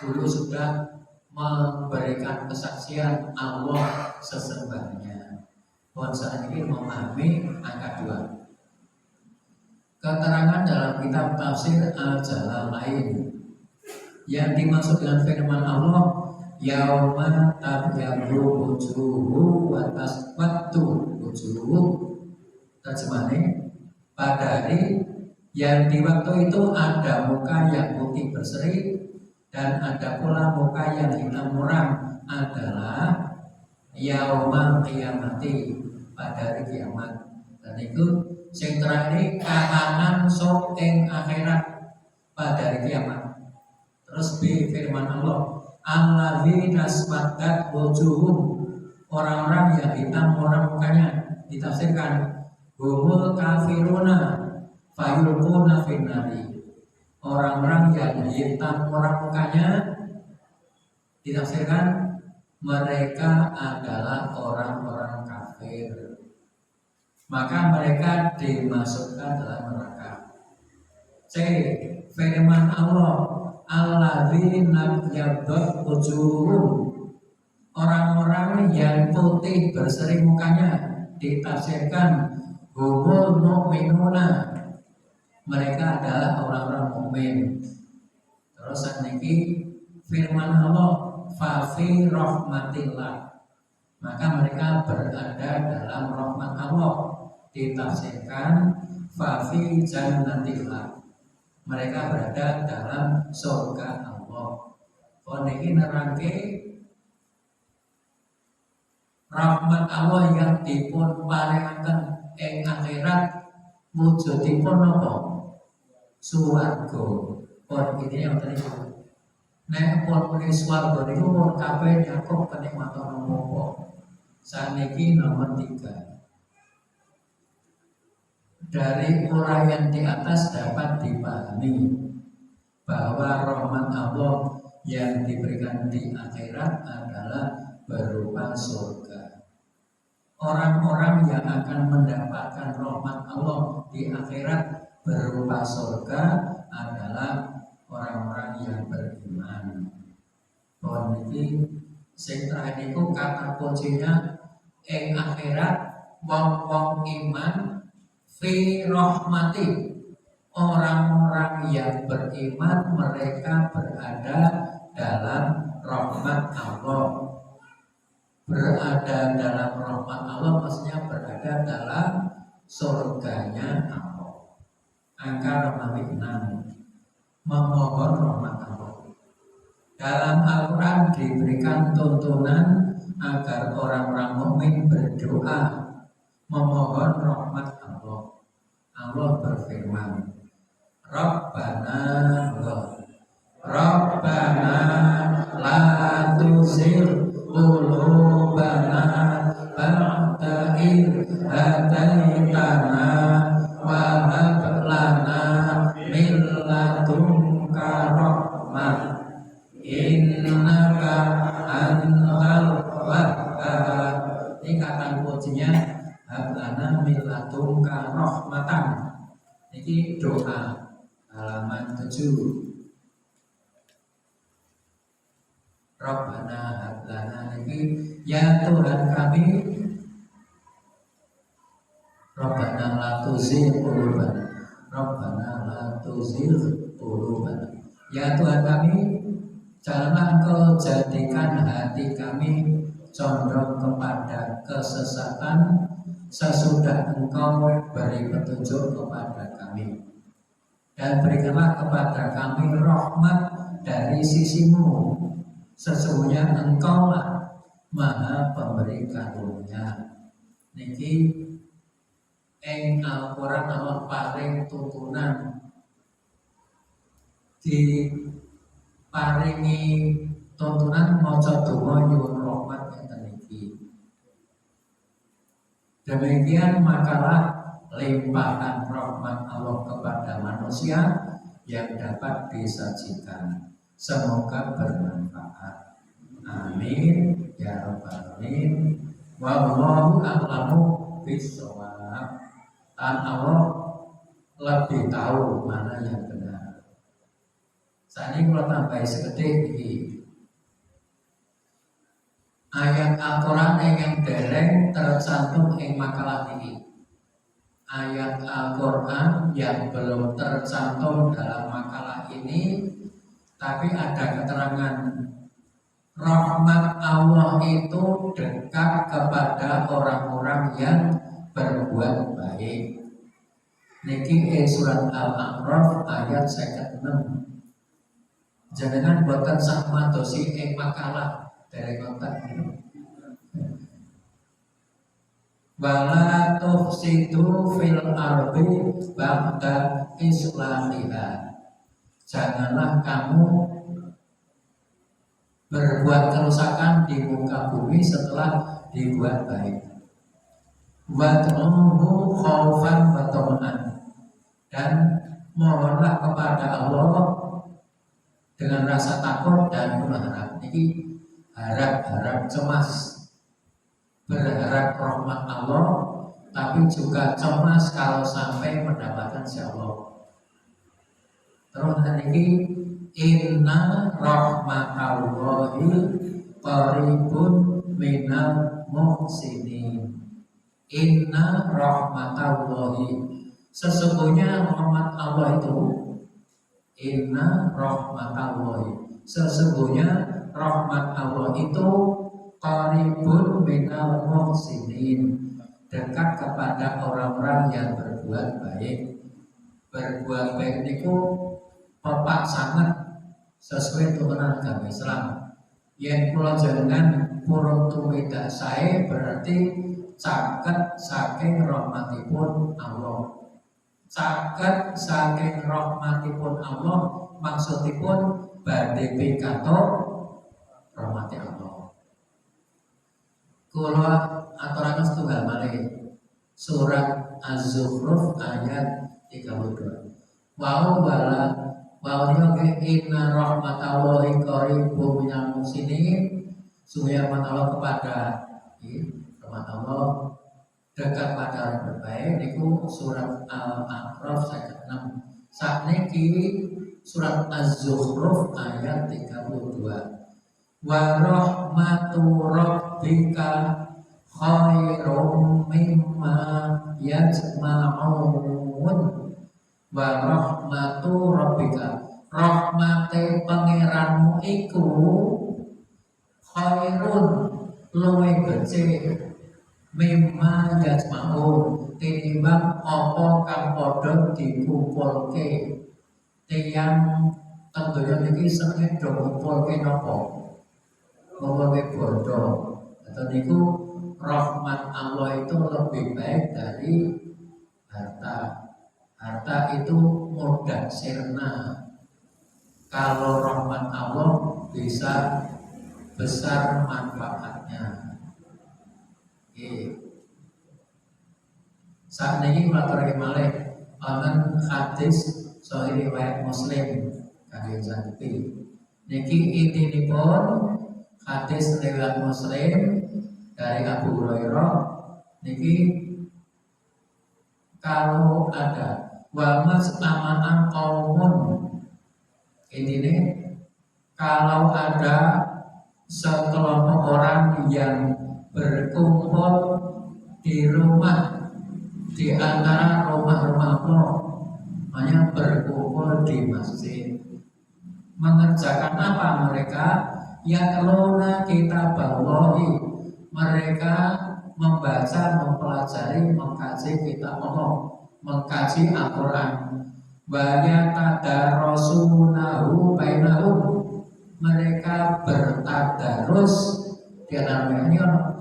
dulu sudah memberikan kesaksian Allah sesembahnya. Pohon saat ini memahami angka 2. Keterangan dalam kitab tafsir Al-Jalalain yang dimaksud dengan firman Allah yauma tabyaddu wujuhu wa taswaddu wujuh, terjemahnya pada hari yang di waktu itu ada muka yang putih berseri dan ada pula muka yang hitam muram, adalah yauma qiyamati, pada hari kiamat. Dan itu sing terakhir kahanan sok ing akhirat pada hari kiamat. Terus firman Allah alladzina aswaddat wujuhum, orang-orang yang hitam muram mukanya, ditafsirkan humul kafiruna fayulquna finnari, orang-orang yang hitam muram mukanya, ditafsirkan mereka adalah orang-orang kafir, maka mereka dimasukkan dalam neraka. C. Firman Allah alladzina yabghad wujuhum, orang-orang yang putih berseri mukanya, ditafsirkan humul mu'minuna, mereka adalah orang-orang mukmin. Terus niki firman Allah fa fi rahmatillah, maka mereka berada dalam rahmat Allah, ditafsirkan fa fi jannatillah, mereka berada dalam surga Allah. Niki nerangke rahmat Allah yang dipun paringaken ing akhirat wujudipun napa? Swarga. Pun ini yang tadi. Nek pun muni swarga niku pun kabeh nyakup kenikmatan nopo. Saniki nomor 3. Dari uraian di atas dapat dipahami bahwa rahmat Allah yang diberikan di akhirat adalah berupa surga. Orang-orang yang akan mendapatkan rahmat Allah di akhirat berupa surga adalah orang-orang yang beriman. Pohon ini sing terakhir itu kata kuncinya ing akhirat wong-wong iman fi rahmati. Orang-orang yang beriman mereka berada dalam rahmat Allah. Berada dalam rahmat Allah maksudnya berada dalam surganya Allah. Angka nomor 6, memohon rahmat Allah. Dalam Al-Quran diberikan tuntunan agar orang-orang mukmin berdoa memohon rahmat Allah. Allah berfirman, Rabbana la tuzigh qulubana ba'da idh hadaitana wa hab lana min ladunka rahmah innaka antal wahhab. Ini kata kuncinya hab lana min ladunka rahmatan. Ini doa halaman 7. Rabbana hablana ini ya Tuhan kami, Rabbana la tuzigh qulubana, Rabbana la tuzigh qulubana. Ya Tuhan kami, janganlah Engkau jadikan hati kami condong kepada kesesatan sesudah Engkau beri petunjuk kepada kami. Dan berikanlah kepada kami rahmat dari sisimu. Sesungguhnya Engkaulah Maha Pemberi Karunia. Niki ing Al-Quran Allah paring tuntunan diparingi tuntunan maca donga nyuwun rahmat enten iki. Demikian makalah limpahan rahmat Allah kepada manusia yang dapat disajikan. Semoga bermanfaat. Amin ya rabbal alamin. Wallahu a'lamu bishawab. Dan Allah lebih tahu mana yang benar. Saat ini kalau tambah seketik ini ayat Al-Quran yang dereng tercantum ing makalah ini. Ayat Al-Quran yang belum tercantum dalam makalah ini, tapi ada keterangan rahmat Allah itu dekat kepada orang-orang yang berbuat baik. Niki surat Al-A'raf ayat 56. Jangan buatan sama dosi makalah dari kontak ini. Wala tufsidu fil ardi ba'da islamiha. Janganlah kamu berbuat kerusakan di muka bumi setelah dibuat baik. Wad'uhu khaufan wa tama'an. Dan mohonlah kepada Allah dengan rasa takut dan berharap. Ini harap-harap cemas, berharap rahmat Allah, tapi juga cemas kalau sampai mendapatkan si Allah. Terus ini inna rahmatallahi qaribun minal muhsinin. Inna rahmatallahi, sesungguhnya rahmat Allah itu, inna rahmatallahi, sesungguhnya rahmat Allah itu qaribun minal muhsinin, dekat kepada orang-orang yang berbuat baik. Berbuat baik itu pepak sangat sesuai turunan agama Islam. Yen kula jenengan purun tumidak sae berarti caket saking rahmatipun Allah. Caket saking rahmatipun Allah maksudipun badhe pikantuk rahmati Allah. Kula aturaken setunggal malih surat Az-Zukhruf ayat 32. Wau nggih inna rahmatallahi qaribun minal muhsinin. Sungguh rahmat Allah kepada rahmat Allah dekat pada orang berbaik. Niku surat Al-A'raf ayat 6. Sakniki surat Az-Zukhruf ayat 32. Wa rahmatu rabbika khairum mimma yajma'un. Wa rahmatu rabbika, rahmate pangeranmu iku khairun luwih becik mimma yajma'un tinimbang apa kang padha dikumpulke. Tiyang tentunya niki senenge do ngumpulke napa? Ngumpulke bondo. Atau niku rahmat Allah itu lebih baik dari harta. Harta itu mudah sirna. Kalau rahmat Allah bisa besar manfaatnya. Saat ini materi malih wonten hadis sahih riwayat Muslim kangge saniki. Niki intinipun hadis riwayat Muslim dari Abu Hurairah niki kalau ada wa mas'amaan qaumun, ini kalau ada sekelompok orang yang berkumpul di rumah di antara rumah-rumah Allah, hanya berkumpul di masjid. Mengerjakan apa mereka? Yatluna kitaballahi, mereka membaca, mempelajari, mengkaji kitab Allah, mengkaji Al-Quran. Wa yatadarasunahu bainahum, mereka bertadarus di antara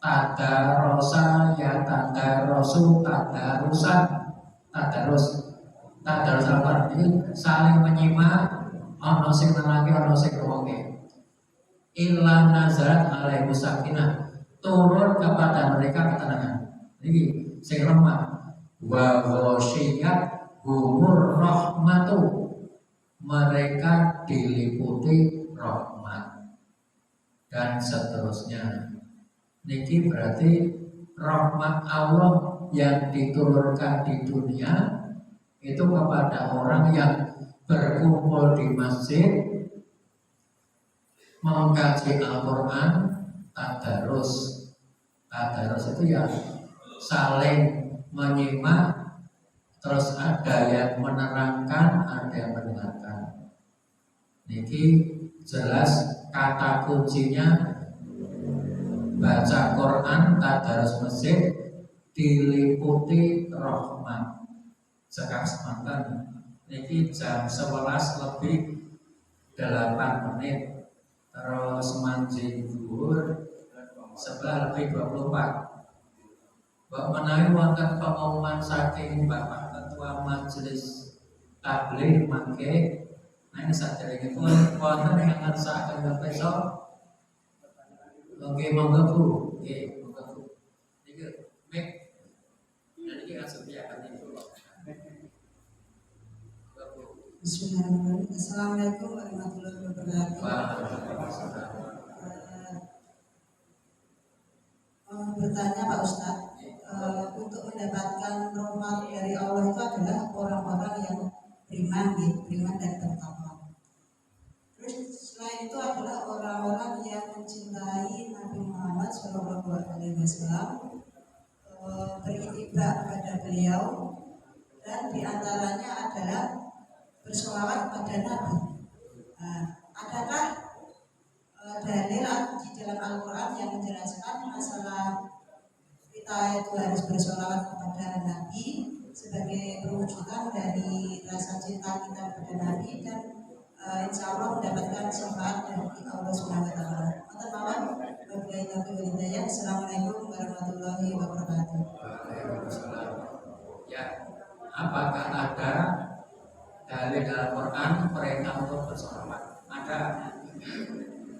tadarosa ya tadarosu tadarusan tadarus apa ini saling menyimak ono sing nenangi ono sing ngrungokke. Illa nazarat alaihi sakinah, turun kepada mereka ketenangan. Ini sing lemah. Wa ghasyiyat humur rahmatu, mereka diliputi rahmat dan seterusnya. Niki berarti rahmat Allah yang diturunkan di dunia itu kepada orang yang berkumpul di masjid, mengkaji Al-Quran, tadarus. Tadarus itu ya saling menyimak, terus ada yang menerangkan, ada yang mendengarkan. Niki jelas kata kuncinya baca Quran, tadarus masjid, diliputi rahmat. Sekarang semantan niki jam 11 lebih 8 menit, terus manjing dhuwur 11 lebih 24. Mbak menawi wonten pengumuman saking Bapak Ketua Majelis Tabligh mangke nah ini saderengipun wonten yang ngersakaken besok. Oke, monggo Bu. Nggih, monggo Bu. Niki mik niki langsung diakan itu. Bismillahirrahmanirrahim. Assalamualaikum warahmatullahi wabarakatuh. Bertanya Pak Ustadz, untuk mendapatkan rahmat dari Allah itu adalah orang-orang yang beriman dan bertakwa. Terus selain itu adalah orang-orang yang mencintai Nabi Muhammad SAW, beriktibar kepada beliau, dan diantaranya adalah bersolawat kepada Nabi. Adakah dalil di dalam Al-Quran yang menjelaskan masalah kita itu harus bersolawat kepada Nabi sebagai perwujudan dari rasa cinta kita kepada Nabi, dan insya Allah mendapatkan syafaat dari Allah Subhanahu Wa Taala. Atas mawon, wabillahi taufiq wal hidayah. Assalamualaikum warahmatullahi wabarakatuh. Waalaikumsalam. Ya, apakah ada dalil dalam Quran perintah untuk bersolawat? Ada.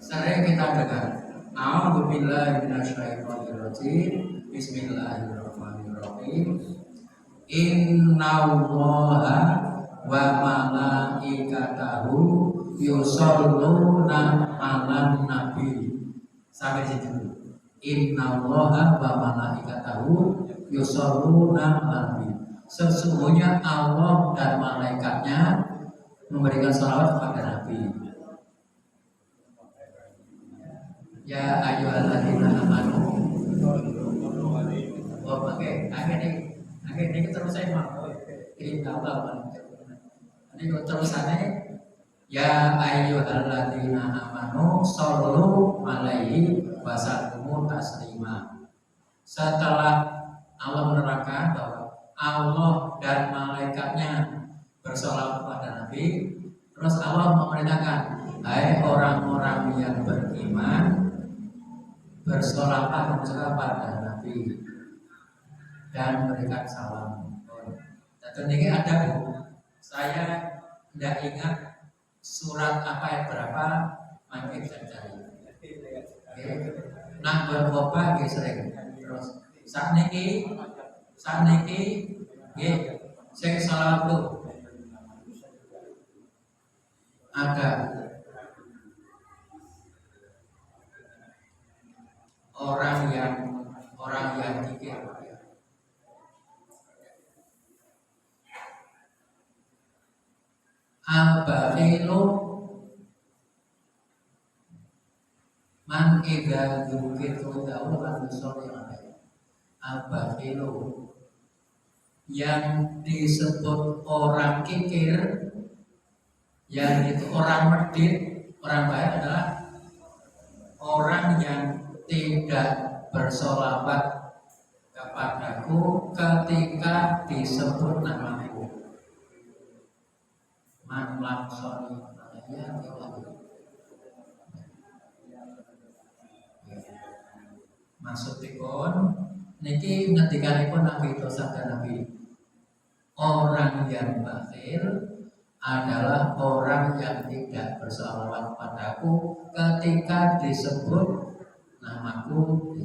Sering kita dengar. A'udzubillahi minasyaitonirrajim. Bismillahirrahmanirrahim. Innallaha wa malaikatahu yusholluna 'alan nabi. Sampai situ. Innallaha wa malaikatahu yusholluna 'alan nabi. Sesungguhnya Allah dan malaikatnya memberikan salawat kepada Nabi. Ya ayyuhalladzina amanu. Oh, oke, akhirnya terus saya mau. Ini Allah. Ini terusannya ya ayyuhalladzina amanu shollu alaihi wasallimu taslima. Setelah Allah menerangkan bahwa Allah dan malaikatnya bersolawat kepada Nabi, terus Allah memerintahkan, hai orang-orang yang beriman, bersolawat kepada Nabi dan memberikan salam. Dan ini ada Bu, saya tidak ingat surat apa yang berapa, mungkin saya cari. Nah berkopa sering. Terus saat niki, saya salawat tuh ada orang yang pikir al-bakhilu man idza dzukirtu lahu lam yusalli alaihi. Al-bakhilu yang disebut orang kikir, yang itu orang medit, orang baik adalah orang yang tidak bersolawat kepadaku ketika disebut namaku. Man lam sholli alaihi maksudipun niki ngendikanipun Nabi itu sabda Nabi, orang yang bakhil adalah orang yang tidak bersolawat padaku ketika disebut namaku.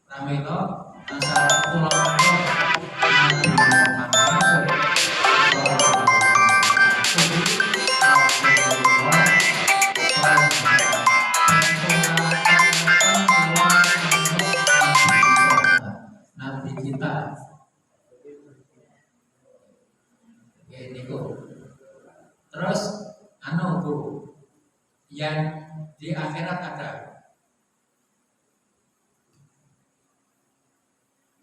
Pramila antara ulama Nabi Muhammad Nabi kita. Ini terus Bu, yang di akhirat ada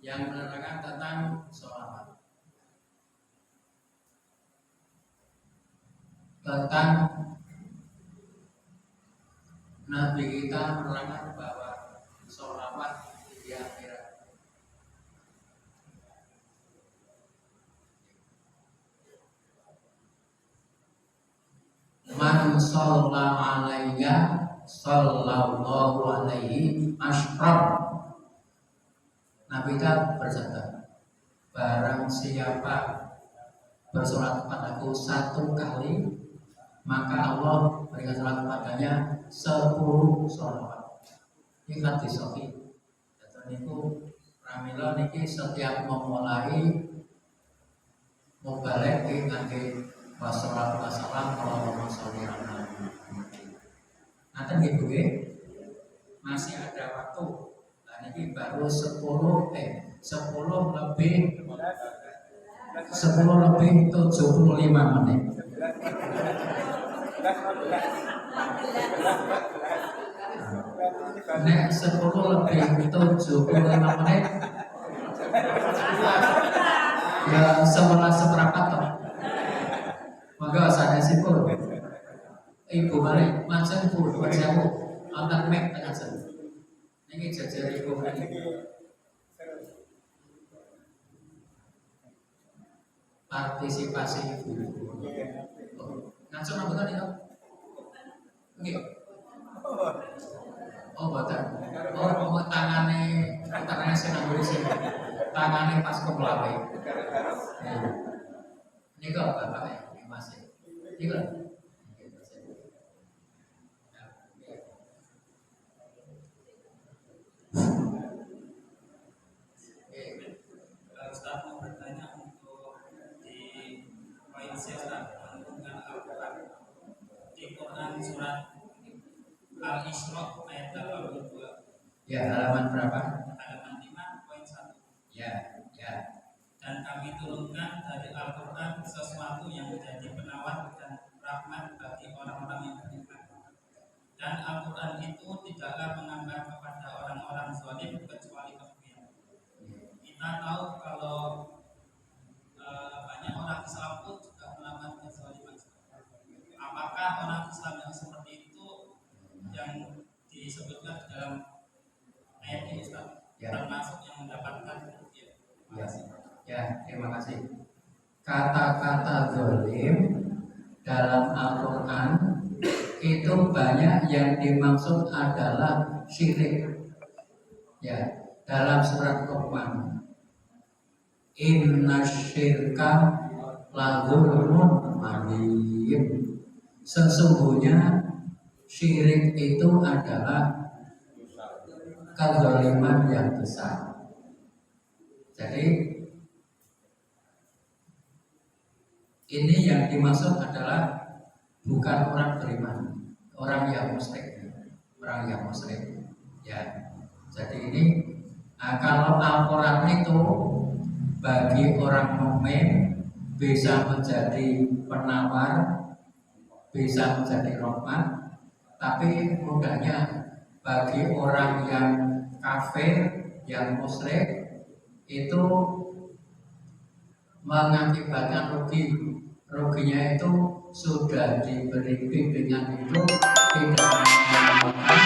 yang menerangkan tentang sholawat, tentang Nabi kita menerangkan bahwa sholawat di akhirat. Man shalla alayya sallallahu alaihi asyram. Nabi kita bersabda, barang siapa bersolat kepadaku 1 kali, maka Allah berikan salat kepadanya 10 sholawat. Ini hadis sahih. Dan niku pramila niki setiap memulai mubalek ngangge wassalatu wassalam Allahumma sholli ala Muhammad. Nanti gitu masih ada waktu. Nah ini baru 10 lebih 75 menit. Nek 10 lebih 75 menit. Ya 11 seperempat toh. Maka saya simpul. Ibu mari macam Bu, macam angkat mic tengah sana. Ini jajar ibu mari. Partisipasi ibu. Ngaco napa itu? Nggih. Oh, boten. Oh, tangane senangguri sing tangane pas kemlawe. Ya. Niku Bapak ya, Mas. Niku. Ustaz mau bertanya untuk di poin C Ustaz menentukan Al-Quran di Quran surat Al-Isra ayat 82 Ya, halaman berapa? halaman 5 poin 1. Ya, ya. Dan kami turunkan dari Al-Quran sesuatu yang menjadi penawar dan rahmat bagi orang-orang yang beriman. Dan Al-Quran itu tidaklah menganggap kepada orang-orang zalim kecuali kemudian. Kita tahu kalau banyak orang Islam pun juga melakukan kezaliman. Apakah orang Islam yang seperti itu yang disebutkan di dalam ayat ini Ustaz? Ya. Termasuk yang mendapatkan kerugian? Ya, ya, terima kasih. Kata-kata zalim dalam Al-Quran itu banyak yang dimaksud adalah syirik. Ya, dalam surat Luqman, Inna syirka la dzulmun adzim. Sesungguhnya syirik itu adalah kezaliman yang besar. Jadi ini yang dimaksud adalah bukan orang beriman, orang yang musyrik, Ya, jadi ini kalau Al-Quran itu bagi orang mukmin bisa menjadi penawar, bisa menjadi rahmat, tapi mudahnya bagi orang yang kafir, yang musyrik itu mengakibatkan ruginya itu sudah diberi bimbingan itu tidak mengamalkan.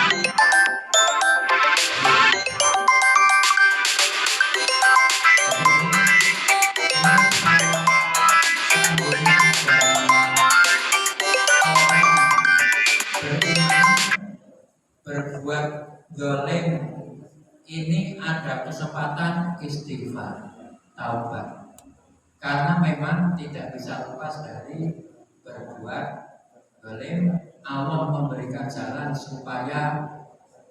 Berbuat zalim ini ada kesempatan istighfar, taubat. Karena memang tidak bisa lepas dari berbuat zalim. Allah memberikan jalan supaya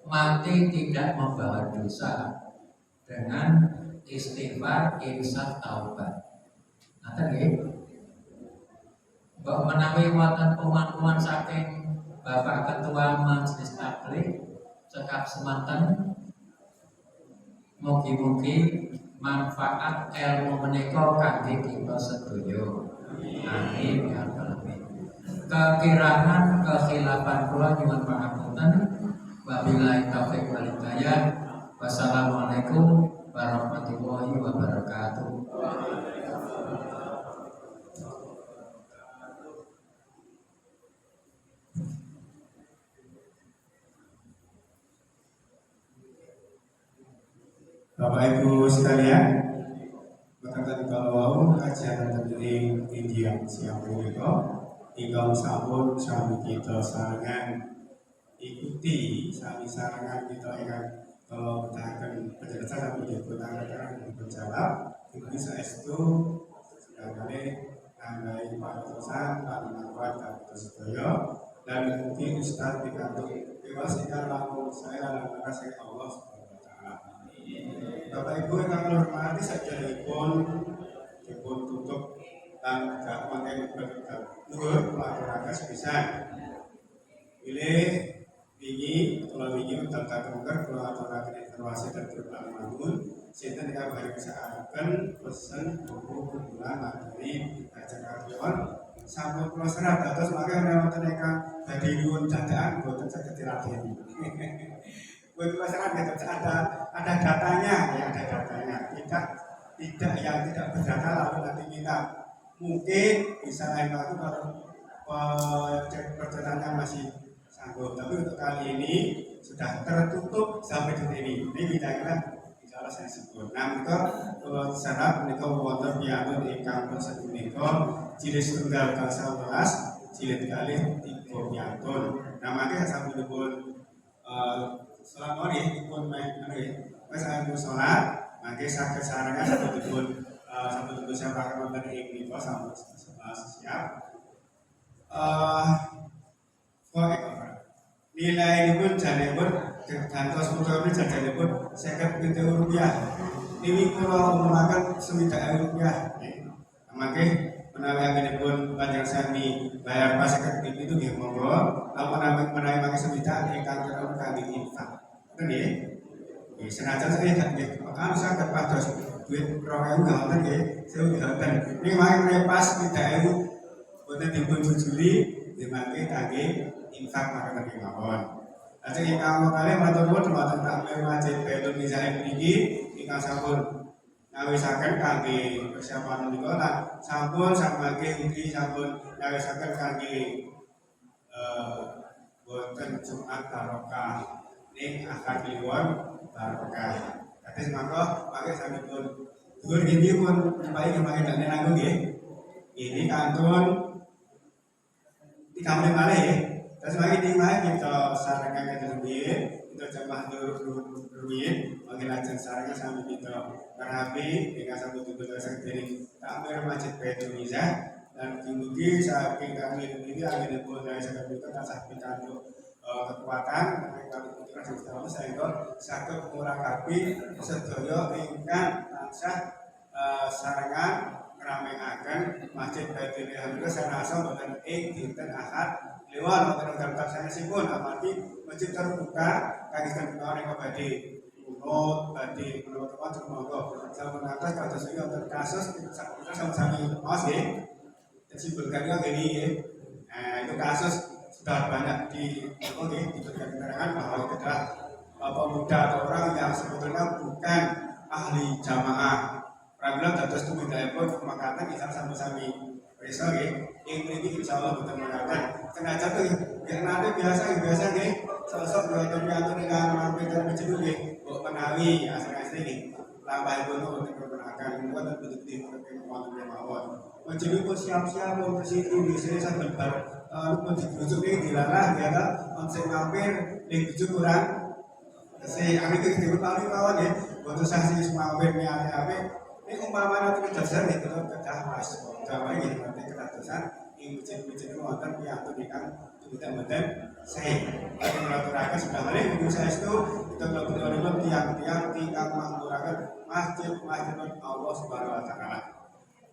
mati tidak membawa dosa dengan istighfar, insaf, taubat. Nah tadi, bahwa menawi wonten pemahaman saking Bapak Ketua Majelis Taklim cekap semanten, mugi-mugi manfaat ilmu menika kangge kita sedaya. Amin ya rabbal alamin. Kekirangan kekhilafan kula nyuwun pangapunten. Wabillahi taufiq wal hidayah. Wassalamualaikum warahmatullahi wabarakatuh. Bapak Ibu sekalian, berkaitan kalau kajian terdiri di siang menika, ingkang sampun sami kita sarangan ikuti sami sarangan kita ingkang kalau betahaken penjelasan dan betahaken berjawab, ikuti saestu sedangane nambahi pangertosan lan manfaat kagem sedaya dan mungkin Ustaz pikantuk bebas ingkang langkung saya lan kasih Allah Subhanahu wa taala. Bapak Ibu yang kami hormati sajenipun dipun tutup dan gak pakai luhur pelaksanaan sepisan. Pilih wingi kalau wingi tentang kemudian kalau aturaken informasi dan berbangun sinten kabari kesaaken pesen buku bulan materi acara kawan sampun kula serat dados mangke wonten ingkang badhe nyuwun dadaan boten saged diladeni. Buat masyarakat ada datanya, ya ada datanya. Tidak yang tidak berdata lalu nanti kita mungkin bisa lain waktu kalau perjalanannya masih sanggup. Tapi untuk kali ini sudah tertutup sampai di sini. Ini kira-kira insya Allah saya sebut. Nah, itu kalau syarat menikah wonten pianun ingkang proses menikah jilid tunggal kalsa 11 jilid kali 3 piantun. Nah mangke sampun salat mawon pun main wis sampun salat mangke saged sarengan sampun siap wonten ing menika sampun siap. Nilai pun janipun gantos putra jajanipun 50.000 rupiah. Niki kula umumaken 60.000 rupiah. Mangke menawi anggenipun panjenengan sami bayar pas 50.000 itu nggih monggo. Menawi mangke sewidak ingkang terus kangge infak. Ngoten nggih. Nggih senajan saya nggih kan saged pados duit 2.000 wonten nggih. Sewu wonten. Niki mangke pas 30.000 boten dipun jujuli nggih mangke kangge infak makaten mawon. Lajeng ingkang kalih matur nuwun dumateng takmir Masjid Baitul Mizan niki ingkang sampun ngawisaken kangge persiapan menika lan sampun samangke ugi sampun ngawisaken kangge boten Jumat barokah ning akad kliwon barokah. Kados mangke sampun dhuwur nggih pun baik mangke dak nanggung nggih. Ini kantun dikamre malih ya. Terus lagi di mana kita sarankan ke dunia, kita jamaah dunia, mungkin lajeng sarankan sambil kita merapi dengan satu tujuh sendiri takmir Masjid Baitul Mizan dan kemudian saking kami ini angin pun dari segala itu kasah kita untuk kekuatan mereka kita sudah sehingga sakit murakabi sedaya ingkang tansah sarangan ngerameaken Masjid Baitul Mizan itu saya rasa bukan dinten Ahad lewat wonten daftar sanesipun amargi masjid terbuka kagem kawani badhe unut badhe menawa monggo sampun atas kados iki wonten kasus sama-sami maos nggih disimpulkan gini ya. Nah itu kasus sudah banyak diberikan keterangan bahwa itu adalah pemuda atau orang yang sebetulnya bukan ahli jamaah. Prabilan dados tumindakipun kemakatan bisa sami-sami Besok ya, ini insya Allah betul mengatakan sengaja tuh yang nanti biasa nih sosok dua ternyata dengan mampir dan menciduk nih buat menawi asli nih lambai bono untuk memperkenalkan buat dan betul-betul untuk mawon menciduk pun siap-siap untuk sini biasanya saya bentar pun dibujuk nih dilarang ya kan konsep mampir dibujuk kurang si kami itu diketahui mawon ya untuk saksi mampir nih apa ini umpamanya itu dasar nih kalau kedah mas Jawa ini nanti kedatusan ini wujud-wujud wonten piatu dikan tidak saya pada melaturakan sudah balik minggu saya itu kita melakukan tiang-tiang tingkat mengurakan masjid Allah Subhanahu Wa Taala.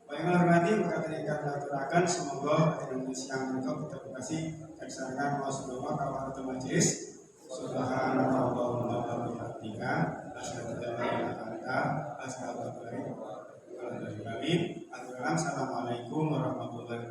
Bagaimana nanti maka tingkat melaturakan semoga Indonesia yang mereka kita kasih dan sarankan Allah Subhanahu Wa Taala majelis Subhanallah wa bihamdika asyhadu an la ilaha illa anta astaghfiruka wa atubu ilaik. Assalamualaikum warahmatullahi wabarakatuh.